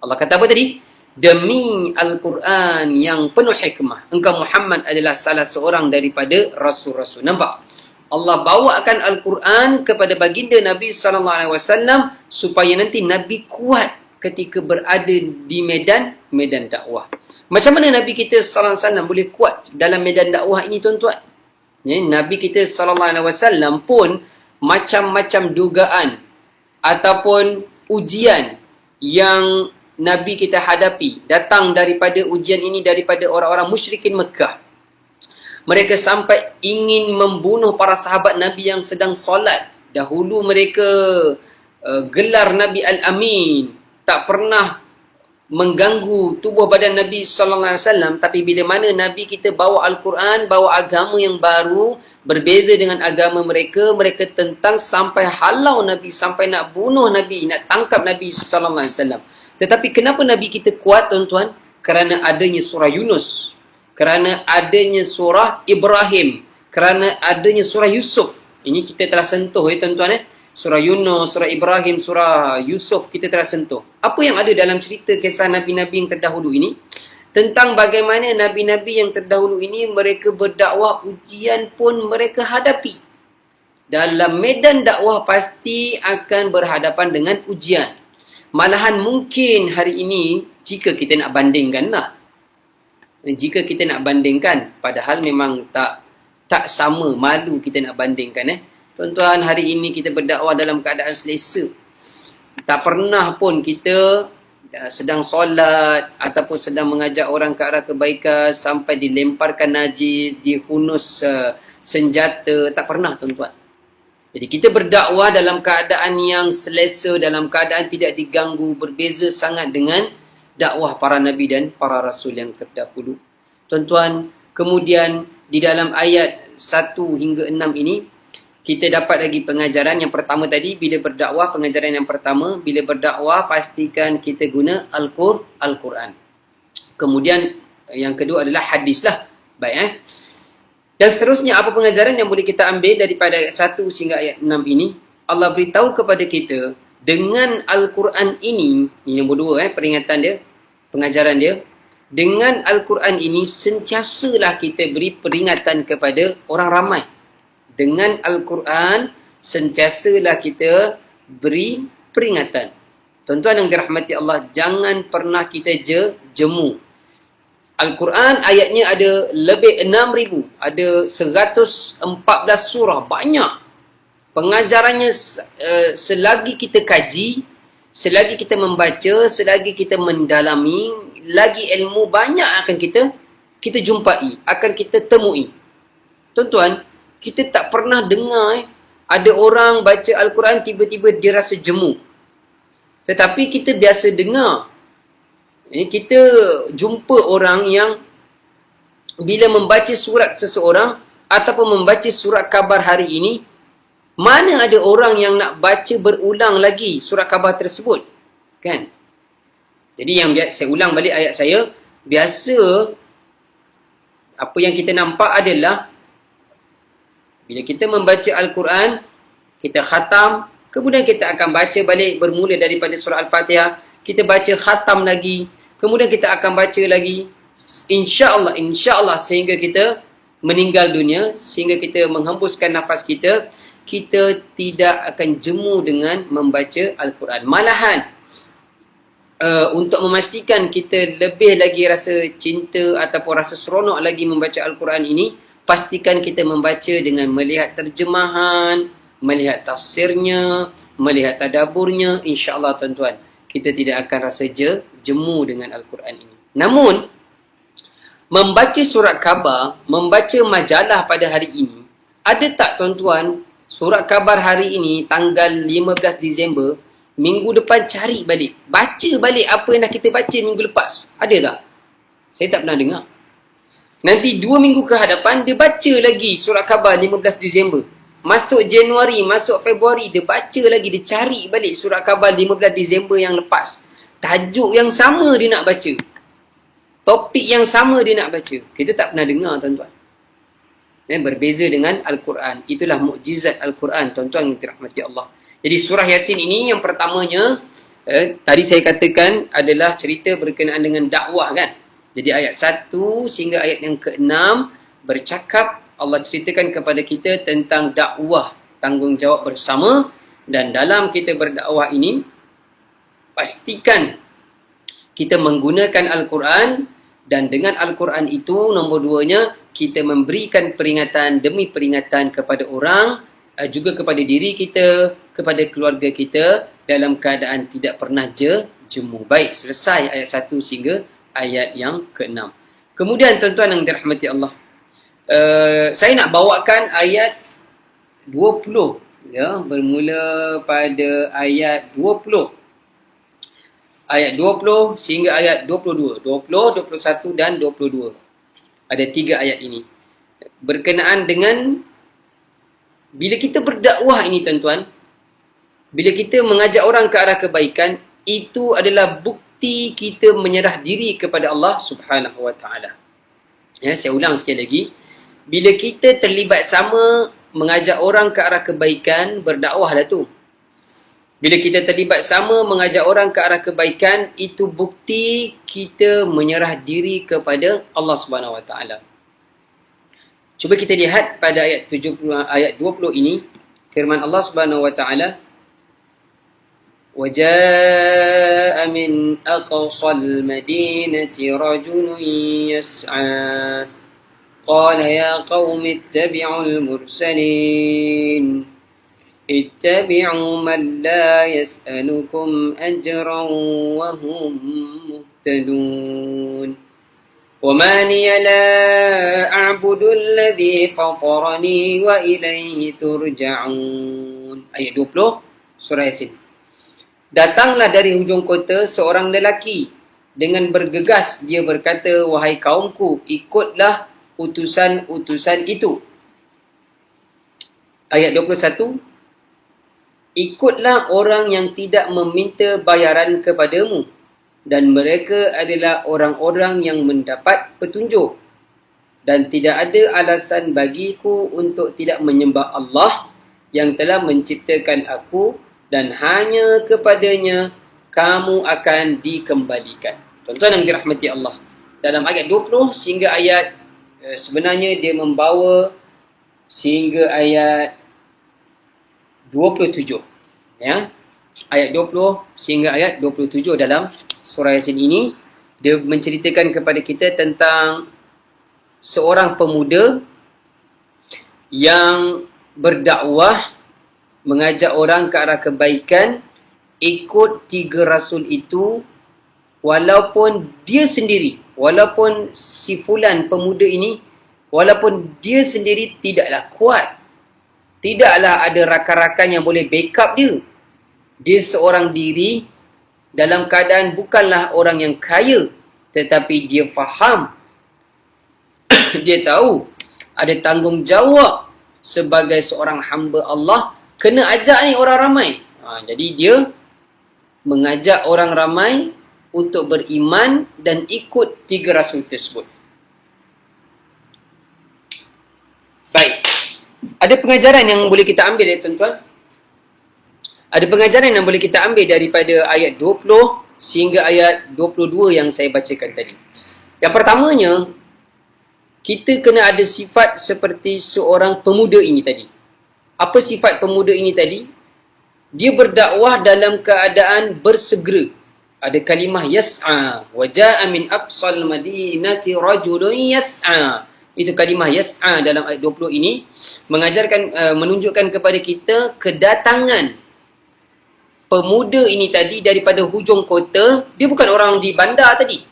Allah kata apa tadi? Demi Al-Quran yang penuh hikmah, engkau Muhammad adalah salah seorang daripada Rasul-Rasul. Nampak? Allah bawakan Al-Quran kepada baginda Nabi SAW supaya nanti Nabi kuat ketika berada di medan dakwah. Macam mana Nabi kita SAW boleh kuat dalam medan dakwah ini, tuan-tuan? Nabi kita SAW pun macam-macam dugaan ataupun ujian yang Nabi kita hadapi. Datang daripada ujian ini daripada orang-orang musyrikin Mekah. Mereka sampai ingin membunuh para sahabat Nabi yang sedang solat. Dahulu mereka gelar Nabi Al-Amin. Tak pernah mengganggu tubuh badan Nabi SAW. Tapi bila mana Nabi kita bawa Al-Quran, bawa agama yang baru, berbeza dengan agama mereka, mereka tentang sampai halau Nabi, sampai nak bunuh Nabi, nak tangkap Nabi SAW. Tetapi kenapa Nabi kita kuat, tuan-tuan? Kerana adanya surah Yunus, kerana adanya surah Ibrahim, kerana adanya surah Yusuf. Ini kita telah sentuh tuan-tuan Surah Yunus, surah Ibrahim, surah Yusuf kita telah sentuh. Apa yang ada dalam cerita kisah Nabi-Nabi yang terdahulu ini? Tentang bagaimana Nabi-Nabi yang terdahulu ini mereka berdakwah, ujian pun mereka hadapi. Dalam medan dakwah pasti akan berhadapan dengan ujian. Malahan mungkin hari ini jika kita nak bandingkan lah. Jika kita nak bandingkan, padahal memang tak sama, malu kita nak bandingkan Tuan-tuan, hari ini kita berdakwah dalam keadaan selesa. Tak pernah pun kita sedang solat ataupun sedang mengajak orang ke arah kebaikan sampai dilemparkan najis, dihunus senjata. Tak pernah, tuan-tuan. Jadi kita berdakwah dalam keadaan yang selesa, dalam keadaan tidak diganggu, berbeza sangat dengan dakwah para Nabi dan para Rasul yang terdahulu. Tuan-tuan, kemudian di dalam ayat 1 hingga 6 ini, kita dapat lagi pengajaran. Yang pertama tadi, bila berdakwah, pengajaran yang pertama, bila berdakwah, pastikan kita guna Al-Quran. Kemudian, yang kedua adalah hadis lah. Baik Dan seterusnya, apa pengajaran yang boleh kita ambil daripada ayat 1 sehingga ayat 6 ini? Allah beritahu kepada kita, dengan Al-Quran ini nombor 2 peringatan dia, pengajaran dia. Dengan Al-Quran ini, sentiasalah kita beri peringatan kepada orang ramai. Dengan Al-Quran, sentiasalah kita beri peringatan. Tuan-tuan yang dirahmati Allah, jangan pernah kita jemu. Al-Quran ayatnya ada lebih 6,000. Ada 114 surah. Banyak. Pengajarannya selagi kita kaji, selagi kita membaca, selagi kita mendalami, lagi ilmu banyak akan kita jumpai, akan kita temui. Tuan-tuan, kita tak pernah dengar ada orang baca Al-Quran tiba-tiba dia rasa jemu. Tetapi kita biasa dengar. Kita jumpa orang yang bila membaca surat seseorang ataupun membaca surat khabar hari ini, mana ada orang yang nak baca berulang lagi surat khabar tersebut? Kan? Jadi yang saya ulang balik ayat saya, biasa apa yang kita nampak adalah bila kita membaca Al-Quran, kita khatam, kemudian kita akan baca balik bermula daripada surah Al-Fatihah, kita baca khatam lagi, kemudian kita akan baca lagi, insya-Allah sehingga kita meninggal dunia, sehingga kita menghembuskan nafas kita, kita tidak akan jemu dengan membaca Al-Quran. Malahan, untuk memastikan kita lebih lagi rasa cinta ataupun rasa seronok lagi membaca Al-Quran ini, pastikan kita membaca dengan melihat terjemahan, melihat tafsirnya, melihat tadaburnya. InsyaAllah tuan-tuan, kita tidak akan rasa jemu dengan Al-Quran ini. Namun, membaca surat khabar, membaca majalah pada hari ini, ada tak tuan-tuan, surat khabar hari ini, tanggal 15 Disember, minggu depan cari balik. Baca balik apa yang dah kita baca minggu lepas. Ada tak? Saya tak pernah dengar. Nanti 2 minggu ke hadapan, dia baca lagi surat khabar 15 Disember. Masuk Januari, masuk Februari, dia baca lagi, dia cari balik surat khabar 15 Disember yang lepas. Tajuk yang sama dia nak baca. Topik yang sama dia nak baca. Kita tak pernah dengar tuan-tuan. Berbeza dengan Al-Quran. Itulah mukjizat Al-Quran tuan-tuan yang dirahmati Allah. Jadi surah Yasin ini yang pertamanya, tadi saya katakan adalah cerita berkenaan dengan dakwah kan. Jadi ayat 1 sehingga ayat yang ke-6 bercakap, Allah ceritakan kepada kita tentang dakwah, tanggungjawab bersama. Dan dalam kita berdakwah ini, pastikan kita menggunakan Al-Quran. Dan dengan Al-Quran itu, nombor 2-nya, kita memberikan peringatan demi peringatan kepada orang, juga kepada diri kita, kepada keluarga kita, dalam keadaan tidak pernah jemu. Baik, selesai ayat 1 sehingga ayat yang ke-6. Kemudian tuan-tuan yang dirahmati Allah, saya nak bawakan ayat 20, ya, bermula pada ayat 20. Ayat 20 sehingga ayat 22. 20, 21 dan 22. Ada 3 ayat ini. Berkenaan dengan bila kita berdakwah ini tuan-tuan, bila kita mengajak orang ke arah kebaikan, itu adalah bukti kita menyerah diri kepada Allah Subhanahu Wa Taala. Ya, saya ulang sekali lagi. Bila kita terlibat sama mengajak orang ke arah kebaikan, berdakwahlah tu. Bila kita terlibat sama mengajak orang ke arah kebaikan, itu bukti kita menyerah diri kepada Allah Subhanahu Wa Taala. Cuba kita lihat pada ayat 20 ini, firman Allah Subhanahu Wa Taala, وَجَاءَ مِنْ أَقْصَى الْمَدِينَةِ رَجُلٌ يَسْعَى قَالَ يَا قَوْمِ اتَّبِعُوا الْمُرْسَلِينَ اتَّبِعُوا مَنْ لَا يَسْأَلُكُمْ أَجْرًا وَهُمْ مُهْتَدُونَ وَمَا لِيَ لَا أَعْبُدُ الَّذِي فَطَرَنِي وَإِلَيْهِ تُرْجَعُونَ. Ayat 20 surah Yasin. Datanglah dari hujung kota seorang lelaki. Dengan bergegas dia berkata, wahai kaumku, ikutlah utusan-utusan itu. Ayat 21. Ikutlah orang yang tidak meminta bayaran kepadamu. Dan mereka adalah orang-orang yang mendapat petunjuk. Dan tidak ada alasan bagiku untuk tidak menyembah Allah yang telah menciptakan aku, dan hanya kepadanya kamu akan dikembalikan. Tuan-tuan yang dirahmati Allah, dalam ayat 20 sehingga ayat, sebenarnya dia membawa sehingga ayat 27. Ya, ayat 20 sehingga ayat 27 dalam surah Yasin ini, dia menceritakan kepada kita tentang seorang pemuda yang berdakwah, mengajak orang ke arah kebaikan, ikut 3 rasul itu, walaupun dia sendiri, walaupun si fulan pemuda ini, walaupun dia sendiri tidaklah kuat, tidaklah ada rakan-rakan yang boleh backup dia. Dia seorang diri, dalam keadaan bukanlah orang yang kaya, tetapi dia faham, dia tahu ada tanggungjawab sebagai seorang hamba Allah, kena ajak ni orang ramai. Jadi dia mengajak orang ramai untuk beriman dan ikut 3 rasul tersebut. Baik. Ada pengajaran yang boleh kita ambil ya tuan-tuan. Ada pengajaran yang boleh kita ambil daripada ayat 20 sehingga ayat 22 yang saya bacakan tadi. Yang pertamanya, kita kena ada sifat seperti seorang pemuda ini tadi. Apa sifat pemuda ini tadi? Dia berdakwah dalam keadaan bersegera. Ada kalimah yas'a. Wa ja'a min aqsal madinati rajulun yas'a. Itu kalimah yas'a dalam ayat 20 ini mengajarkan, menunjukkan kepada kita kedatangan pemuda ini tadi daripada hujung kota. Dia bukan orang di bandar tadi.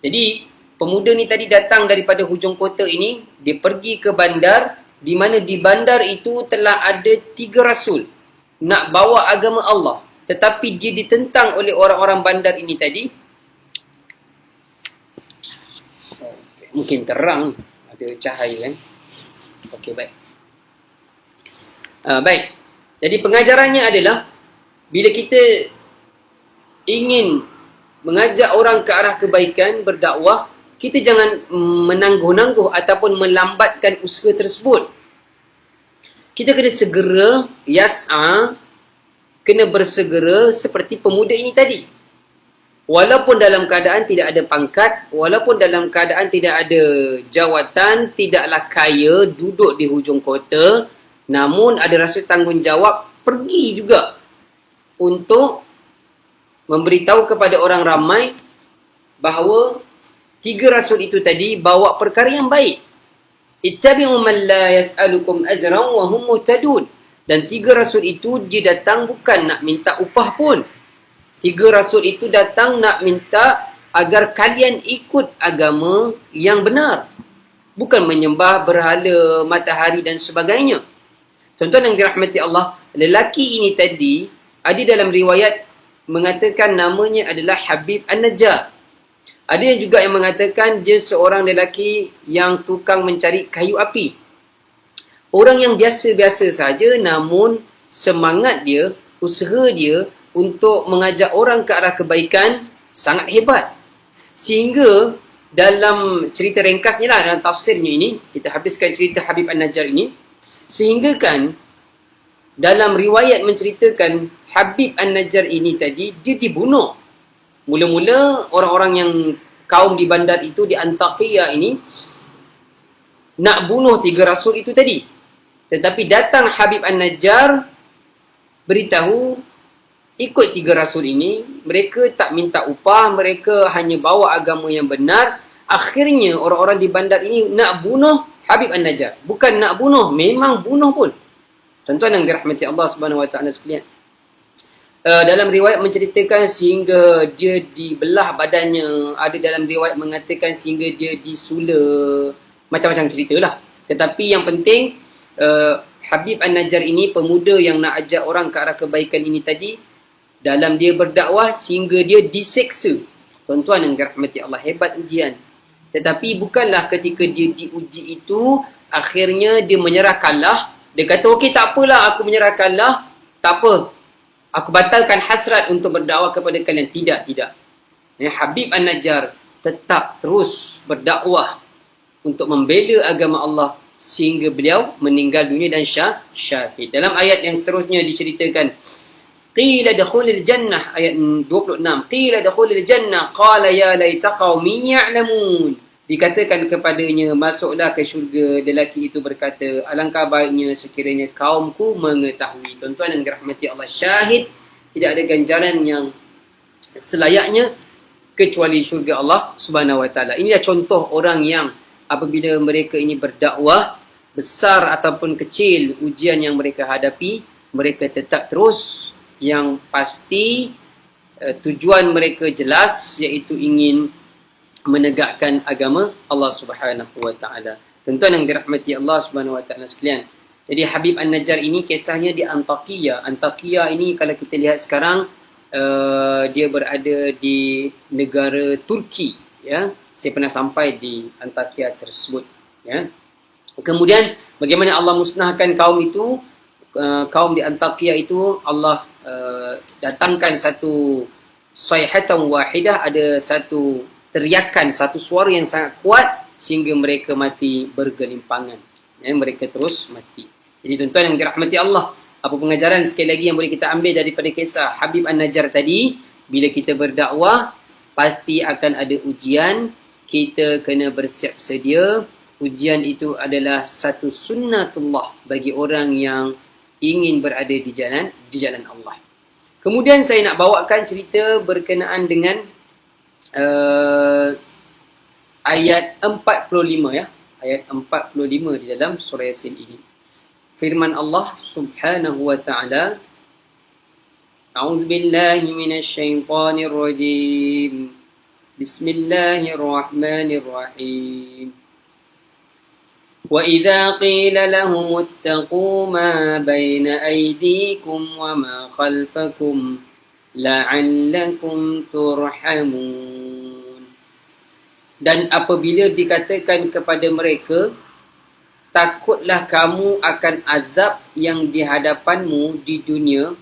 Jadi pemuda ni tadi datang daripada hujung kota ini, dia pergi ke bandar, di mana di bandar itu telah ada 3 rasul nak bawa agama Allah. Tetapi dia ditentang oleh orang-orang bandar ini tadi. Mungkin terang, ada cahaya kan. Okey, baik. Baik. Jadi pengajarannya adalah, bila kita ingin mengajak orang ke arah kebaikan, berdakwah, kita jangan menangguh-nangguh ataupun melambatkan usaha tersebut. Kita kena segera, yas'a, kena bersegera seperti pemuda ini tadi. Walaupun dalam keadaan tidak ada pangkat, walaupun dalam keadaan tidak ada jawatan, tidaklah kaya, duduk di hujung kota, namun ada rasa tanggungjawab, pergi juga untuk memberitahu kepada orang ramai bahawa 3 rasul itu tadi bawa perkara yang baik. Ittabi'u man la yas'alukum ajran wa hum muhtadun. Dan 3 rasul itu dia datang bukan nak minta upah pun. 3 rasul itu datang nak minta agar kalian ikut agama yang benar. Bukan menyembah berhala, matahari dan sebagainya. Tuan-tuan yang dirahmati Allah, lelaki ini tadi ada dalam riwayat mengatakan namanya adalah Habib An-Najjar. Ada yang juga yang mengatakan dia seorang lelaki yang tukang mencari kayu api. Orang yang biasa-biasa saja, namun semangat dia, usaha dia untuk mengajak orang ke arah kebaikan sangat hebat. Sehingga dalam cerita ringkasnya lah, dalam tafsirnya ini, kita habiskan cerita Habib An-Najjar ini, sehingga kan dalam riwayat menceritakan Habib An-Najjar ini tadi, dia dibunuh. Mula-mula orang-orang yang kaum di bandar itu, di Antakya ini, nak bunuh 3 rasul itu tadi. Tetapi datang Habib An-Najjar, beritahu, ikut 3 rasul ini, mereka tak minta upah, mereka hanya bawa agama yang benar. Akhirnya orang-orang di bandar ini nak bunuh Habib An-Najjar. Bukan nak bunuh, memang bunuh pun. Tuan-tuan yang dirahmati Allah Subhanahu Wa Taala sekalian. Dalam riwayat menceritakan sehingga dia dibelah badannya. Ada dalam riwayat mengatakan sehingga dia disula. Macam-macam ceritalah. Tetapi yang penting, Habib An-Najjar ini, pemuda yang nak ajak orang ke arah kebaikan ini tadi, dalam dia berdakwah sehingga dia diseksa. Tuan-tuan yang dirahmati Allah, hebat ujian. Tetapi bukanlah ketika dia diuji itu, akhirnya dia menyerah kalah. Dia kata, okey tak apalah, aku menyerah kalah. Tak apa. Aku batalkan hasrat untuk berdakwah kepada kalian. Tidak, tidak. Habib An-Najjar tetap terus berdakwah untuk membela agama Allah sehingga beliau meninggal dunia dan syahid. Dalam ayat yang seterusnya diceritakan, qila dakhulil jannah, ayat 26. Qila dakhulil jannah, qala ya laita qaumi ya'lamun. Dikatakan kepadanya, masuklah ke syurga. Lelaki itu berkata, alangkah baiknya sekiranya kaumku mengetahui. Tuan-tuan yang dirahmati Allah, syahid tidak ada ganjaran yang selayaknya kecuali syurga Allah Subhanahu Wa Taala. Inilah contoh orang yang apabila mereka ini berdakwah, besar ataupun kecil ujian yang mereka hadapi, mereka tetap terus. Yang pasti tujuan mereka jelas, iaitu ingin menegakkan agama Allah Subhanahu Wa Taala. Tuan-tuan yang dirahmati Allah Subhanahu Wa Taala sekalian. Jadi Habib An-Najjar ini kisahnya di Antakya. Antakya ini kalau kita lihat sekarang, dia berada di negara Turki, ya. Saya pernah sampai di Antakya tersebut, ya. Kemudian bagaimana Allah musnahkan kaum itu, kaum di Antakya itu, Allah datangkan satu sayhatan wahidah, ada satu teriakan, satu suara yang sangat kuat sehingga mereka mati bergelimpangan. Ya, mereka terus mati. Jadi tuan-tuan yang dirahmati Allah, apa pengajaran sekali lagi yang boleh kita ambil daripada kisah Habib An-Najjar tadi? Bila kita berdakwah, pasti akan ada ujian. Kita kena bersiap sedia. Ujian itu adalah satu sunnatullah bagi orang yang ingin berada di jalan Allah. Kemudian saya nak bawakan cerita berkenaan dengan ayat 45 ya. Ayat 45 di dalam surah Yasin ini. Firman Allah Subhanahu wa taala, A'udzubillahi minasyaitonir rajim. Bismillahirrahmanirrahim. Wa idza qila lahum ittaqu ma baina aydikum wa ma khalfakum la'allakum turhamun. Dan apabila dikatakan kepada mereka, takutlah kamu akan azab yang di hadapanmu di dunia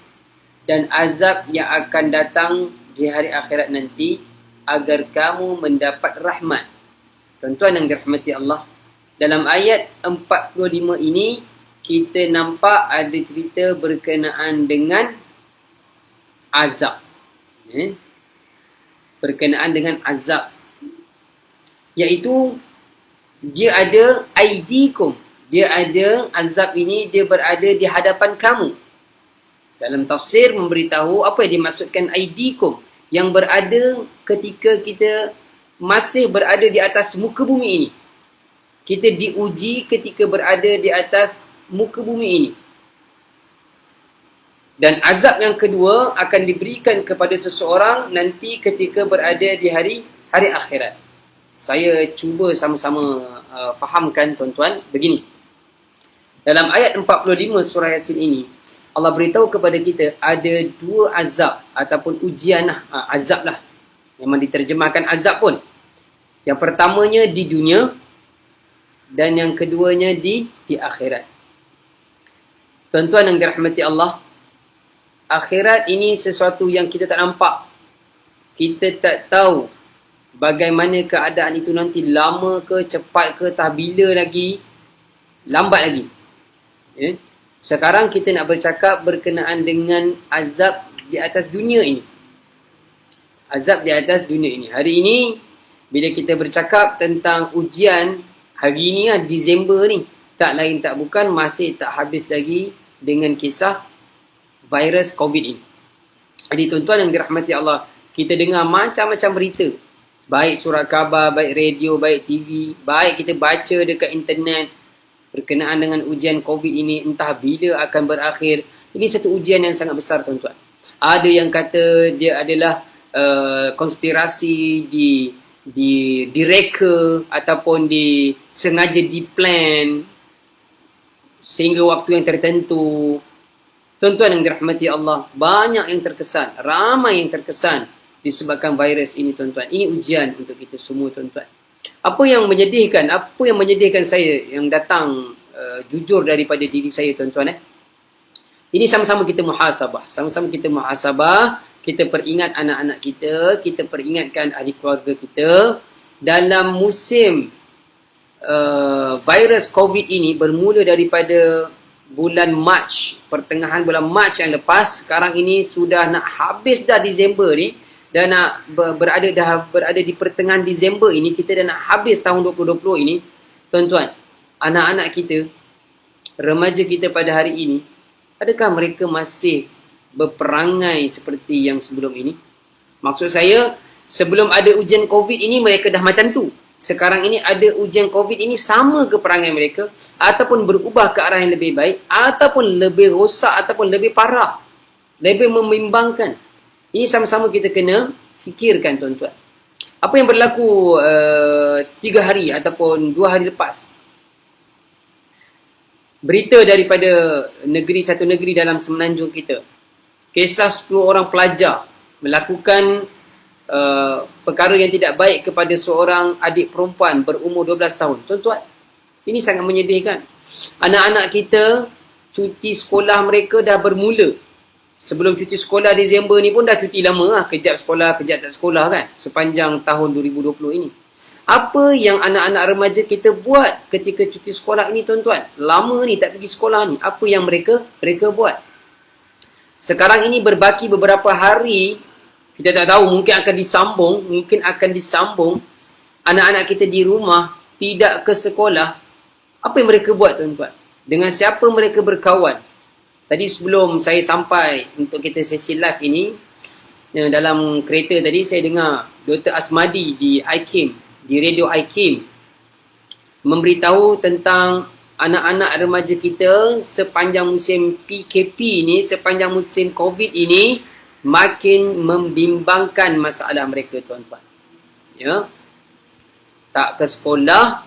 dan azab yang akan datang di hari akhirat nanti agar kamu mendapat rahmat. Tuan-tuan yang dirahmati Allah, dalam ayat 45 ini kita nampak ada cerita berkenaan dengan azab. Berkenaan dengan azab, iaitu dia ada aidikum. Dia ada azab ini, dia berada di hadapan kamu. Dalam tafsir memberitahu apa yang dimaksudkan aidikum, yang berada ketika kita masih berada di atas muka bumi ini. Kita diuji ketika berada di atas muka bumi ini. Dan azab yang kedua akan diberikan kepada seseorang nanti ketika berada di hari akhirat. Saya cuba sama-sama fahamkan tuan-tuan begini. Dalam ayat 45 surah Yasin ini, Allah beritahu kepada kita ada dua azab ataupun ujian azab lah. Memang diterjemahkan azab pun. Yang pertamanya di dunia dan yang keduanya di akhirat. Tuan-tuan yang dirahmati Allah, akhirat ini sesuatu yang kita tak nampak. Kita tak tahu bagaimana keadaan itu nanti, lama ke, cepat ke, tak bila lagi, lambat lagi. Sekarang kita nak bercakap berkenaan dengan azab di atas dunia ini. Azab di atas dunia ini. Hari ini, bila kita bercakap tentang ujian, hari ini lah, Disember ni, tak lain tak bukan, masih tak habis lagi dengan kisah virus COVID ini. Jadi tuan-tuan yang dirahmati Allah, kita dengar macam-macam berita. Baik surat khabar, baik radio, baik TV, baik kita baca dekat internet berkenaan dengan ujian COVID ini, entah bila akan berakhir. Ini satu ujian yang sangat besar tuan-tuan. Ada yang kata dia adalah konspirasi direka ataupun sengaja diplan sehingga waktu yang tertentu. Tuan-tuan yang dirahmati Allah, banyak yang terkesan, ramai yang terkesan disebabkan virus ini tuan-tuan. Ini ujian untuk kita semua tuan-tuan. Apa yang menyedihkan saya yang datang jujur daripada diri saya tuan-tuan. Ini sama-sama kita muhasabah. Sama-sama kita muhasabah, kita peringat anak-anak kita, kita peringatkan ahli keluarga kita. Dalam musim virus COVID ini bermula daripada bulan Mac, pertengahan bulan Mac yang lepas, sekarang ini sudah nak habis dah Disember ni, dan nak berada di pertengahan Disember ini, kita dah nak habis tahun 2020 ini. Tuan-tuan, anak-anak kita, remaja kita pada hari ini, adakah mereka masih berperangai seperti yang sebelum ini? Maksud saya, sebelum ada ujian COVID ini, mereka dah macam tu. Sekarang ini ada ujian COVID ini, sama ke perangai mereka? Ataupun berubah ke arah yang lebih baik? Ataupun lebih rosak? Ataupun lebih parah? Lebih membimbangkan? Ini sama-sama kita kena fikirkan tuan-tuan. Apa yang berlaku 3 hari ataupun 2 hari lepas? Berita daripada satu negeri dalam semenanjung kita. Kisah 10 orang pelajar melakukan perkara yang tidak baik kepada seorang adik perempuan berumur 12 tahun. Tuan-tuan, ini sangat menyedihkan. Anak-anak kita, cuti sekolah mereka dah bermula. Sebelum cuti sekolah Disember ni pun dah cuti lama lah. Kejap sekolah, kejap tak sekolah kan. Sepanjang tahun 2020 ini. Apa yang anak-anak remaja kita buat ketika cuti sekolah ini tuan-tuan? Lama ni tak pergi sekolah ni. Apa yang mereka buat? Sekarang ini berbaki beberapa hari, kita tak tahu, mungkin akan disambung. Anak-anak kita di rumah, tidak ke sekolah. Apa yang mereka buat tuan-tuan? Dengan siapa mereka berkawan? Tadi sebelum saya sampai untuk kita sesi live ini, dalam kereta tadi saya dengar Dr. Asmadi di IKIM, di radio IKIM, memberitahu tentang anak-anak remaja kita sepanjang musim PKP ini, sepanjang musim COVID ini, makin membimbangkan masalah mereka, tuan-tuan. Ya. Tak ke sekolah,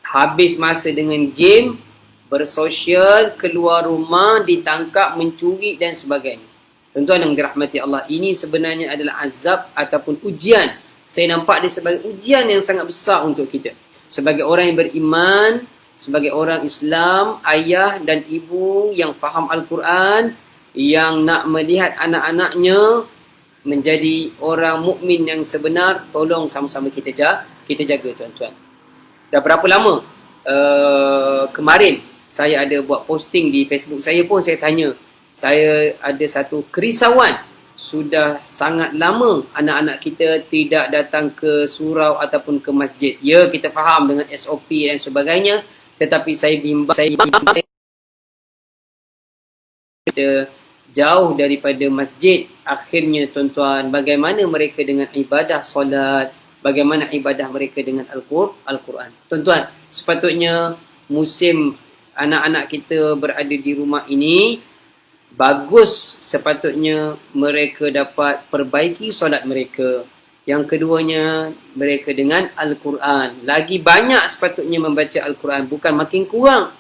habis masa dengan game, bersosial, keluar rumah, ditangkap, mencuri dan sebagainya. Tuan-tuan yang dirahmati Allah, ini sebenarnya adalah azab ataupun ujian. Saya nampak dia sebagai ujian yang sangat besar untuk kita. Sebagai orang yang beriman, sebagai orang Islam, ayah dan ibu yang faham Al-Quran, yang nak melihat anak-anaknya menjadi orang mukmin yang sebenar, tolong sama-sama kita jaga, tuan-tuan. Dah berapa lama? Kemarin saya ada buat posting di Facebook saya pun, saya tanya. Saya ada satu kerisauan. Sudah sangat lama anak-anak kita tidak datang ke surau ataupun ke masjid. Ya, kita faham dengan SOP dan sebagainya. Tetapi saya bimbang kita jauh daripada masjid. Akhirnya, tuan-tuan, bagaimana mereka dengan ibadah solat, bagaimana ibadah mereka dengan Al-Quran. Tuan-tuan, sepatutnya musim anak-anak kita berada di rumah ini, bagus sepatutnya mereka dapat perbaiki solat mereka. Yang keduanya, mereka dengan Al-Quran. Lagi banyak sepatutnya membaca Al-Quran, bukan makin kurang.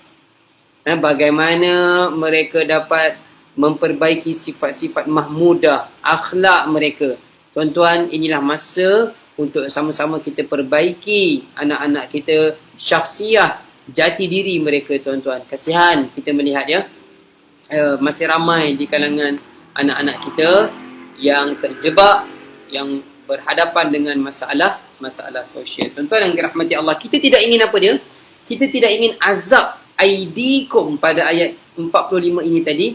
Bagaimana mereka dapat memperbaiki sifat-sifat mahmudah, akhlak mereka. Tuan-tuan, inilah masa untuk sama-sama kita perbaiki anak-anak kita, syakhsiah, jati diri mereka, tuan-tuan. Kasihan kita melihat, ya, masih ramai di kalangan anak-anak kita yang terjebak, yang berhadapan dengan masalah sosial. Tuan-tuan yang dirahmati Allah, kita tidak ingin apa dia? Kita tidak ingin azab aidikum pada ayat 45 ini tadi.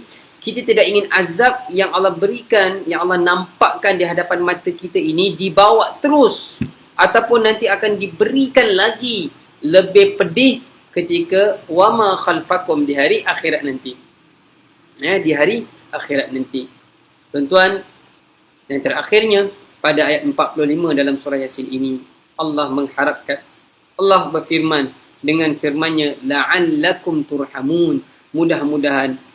Kita tidak ingin azab yang Allah berikan, yang Allah nampakkan di hadapan mata kita ini dibawa terus, ataupun nanti akan diberikan lagi lebih pedih ketika wama khalfakum, di hari akhirat nanti. Di hari akhirat nanti. Tuan-tuan, dan terakhirnya pada ayat 45 dalam surah Yasin ini, Allah mengharapkan, Allah berfirman dengan firman-Nya, la'allakum turhamun, mudah-mudahan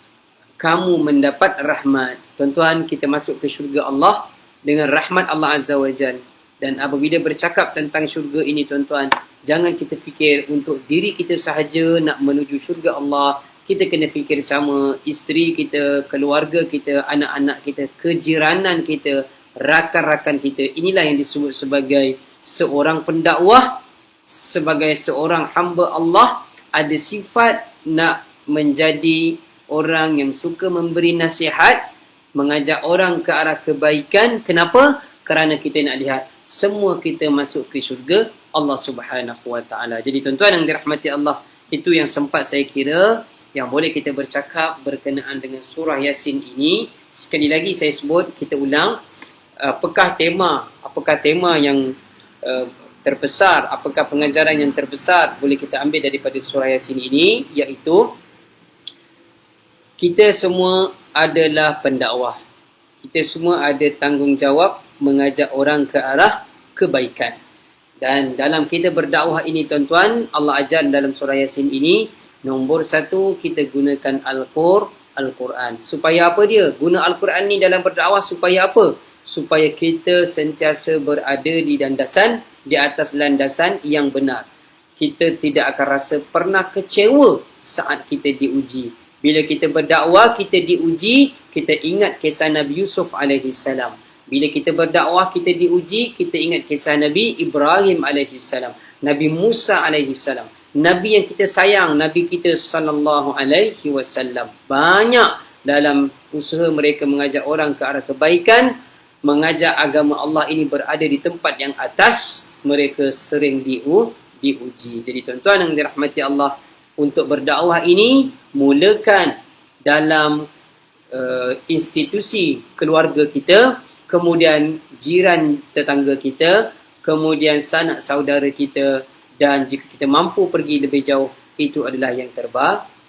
kamu mendapat rahmat. Tuan-tuan, kita masuk ke syurga Allah dengan rahmat Allah Azza wa Jalla. Dan apabila bercakap tentang syurga ini, tuan-tuan, jangan kita fikir untuk diri kita sahaja nak menuju syurga Allah. Kita kena fikir sama isteri kita, keluarga kita, anak-anak kita, kejiranan kita, rakan-rakan kita. Inilah yang disebut sebagai seorang pendakwah, sebagai seorang hamba Allah, ada sifat nak menjadi orang yang suka memberi nasihat, mengajak orang ke arah kebaikan. Kenapa? Kerana kita nak lihat semua kita masuk ke syurga Allah Subhanahu wa taala. Jadi tuan-tuan yang dirahmati Allah, itu yang sempat saya kira yang boleh kita bercakap berkenaan dengan surah Yasin ini. Sekali lagi saya sebut, kita ulang, apakah tema yang terbesar, apakah pengajaran yang terbesar boleh kita ambil daripada surah Yasin ini, iaitu kita semua adalah pendakwah. Kita semua ada tanggungjawab mengajak orang ke arah kebaikan. Dan dalam kita berdakwah ini, tuan-tuan, Allah ajar dalam surah Yasin ini, nombor satu, kita gunakan Al-Quran. Supaya apa dia? Guna Al-Quran ni dalam berdakwah supaya apa? Supaya kita sentiasa berada di atas landasan yang benar. Kita tidak akan rasa pernah kecewa saat kita diuji. Bila kita berdakwah, kita diuji, kita ingat kisah Nabi Yusuf AS. Bila kita berdakwah, kita diuji, kita ingat kisah Nabi Ibrahim AS, Nabi Musa AS, Nabi yang kita sayang, Nabi kita sallallahu alaihi wasallam. Banyak dalam usaha mereka mengajak orang ke arah kebaikan, mengajak agama Allah ini berada di tempat yang atas, mereka sering diuji. Jadi tuan-tuan yang dirahmati Allah, untuk berdakwah ini, mulakan dalam institusi keluarga kita, kemudian jiran tetangga kita, kemudian sanak saudara kita, dan jika kita mampu pergi lebih jauh, itu adalah yang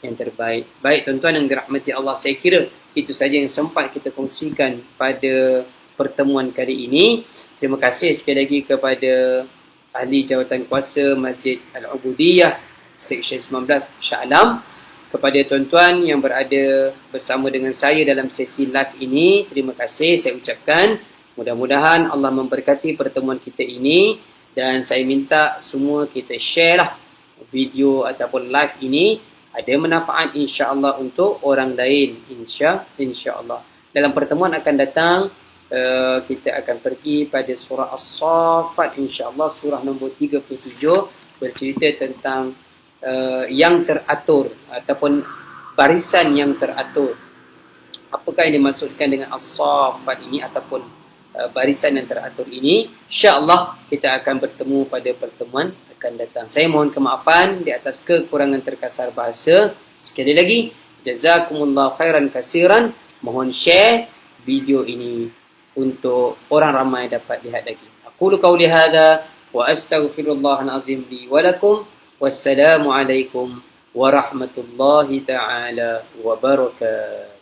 yang terbaik. Baik tuan-tuan yang dirahmati Allah, saya kira itu saja yang sempat kita kongsikan pada pertemuan kali ini. Terima kasih sekali lagi kepada Ahli Jawatan Kuasa Masjid Al-Ubudiyah Seksyen 19 Shah Alam. Kepada tuan-tuan yang berada bersama dengan saya dalam sesi live ini, terima kasih saya ucapkan. Mudah-mudahan Allah memberkati pertemuan kita ini, dan saya minta semua kita share lah video ataupun live ini, ada manfaat insya-Allah untuk orang lain, insya-Allah. Dalam pertemuan akan datang kita akan pergi pada surah As-Saffat insya-Allah, surah nombor 37, bercerita tentang yang teratur ataupun barisan yang teratur. Apakah yang dimaksudkan dengan As-Saffat ini ataupun barisan yang teratur ini? InsyaAllah kita akan bertemu pada pertemuan akan datang. Saya mohon kemaafan di atas kekurangan terkasar bahasa. Sekali lagi, jazakumullah khairan kasiran. Mohon share video ini untuk orang ramai dapat lihat lagi. Aqulu qawli hadha wa astaghfirullahal azim li wa lakum. Wassalamualaikum warahmatullahi ta'ala wabarakatuh.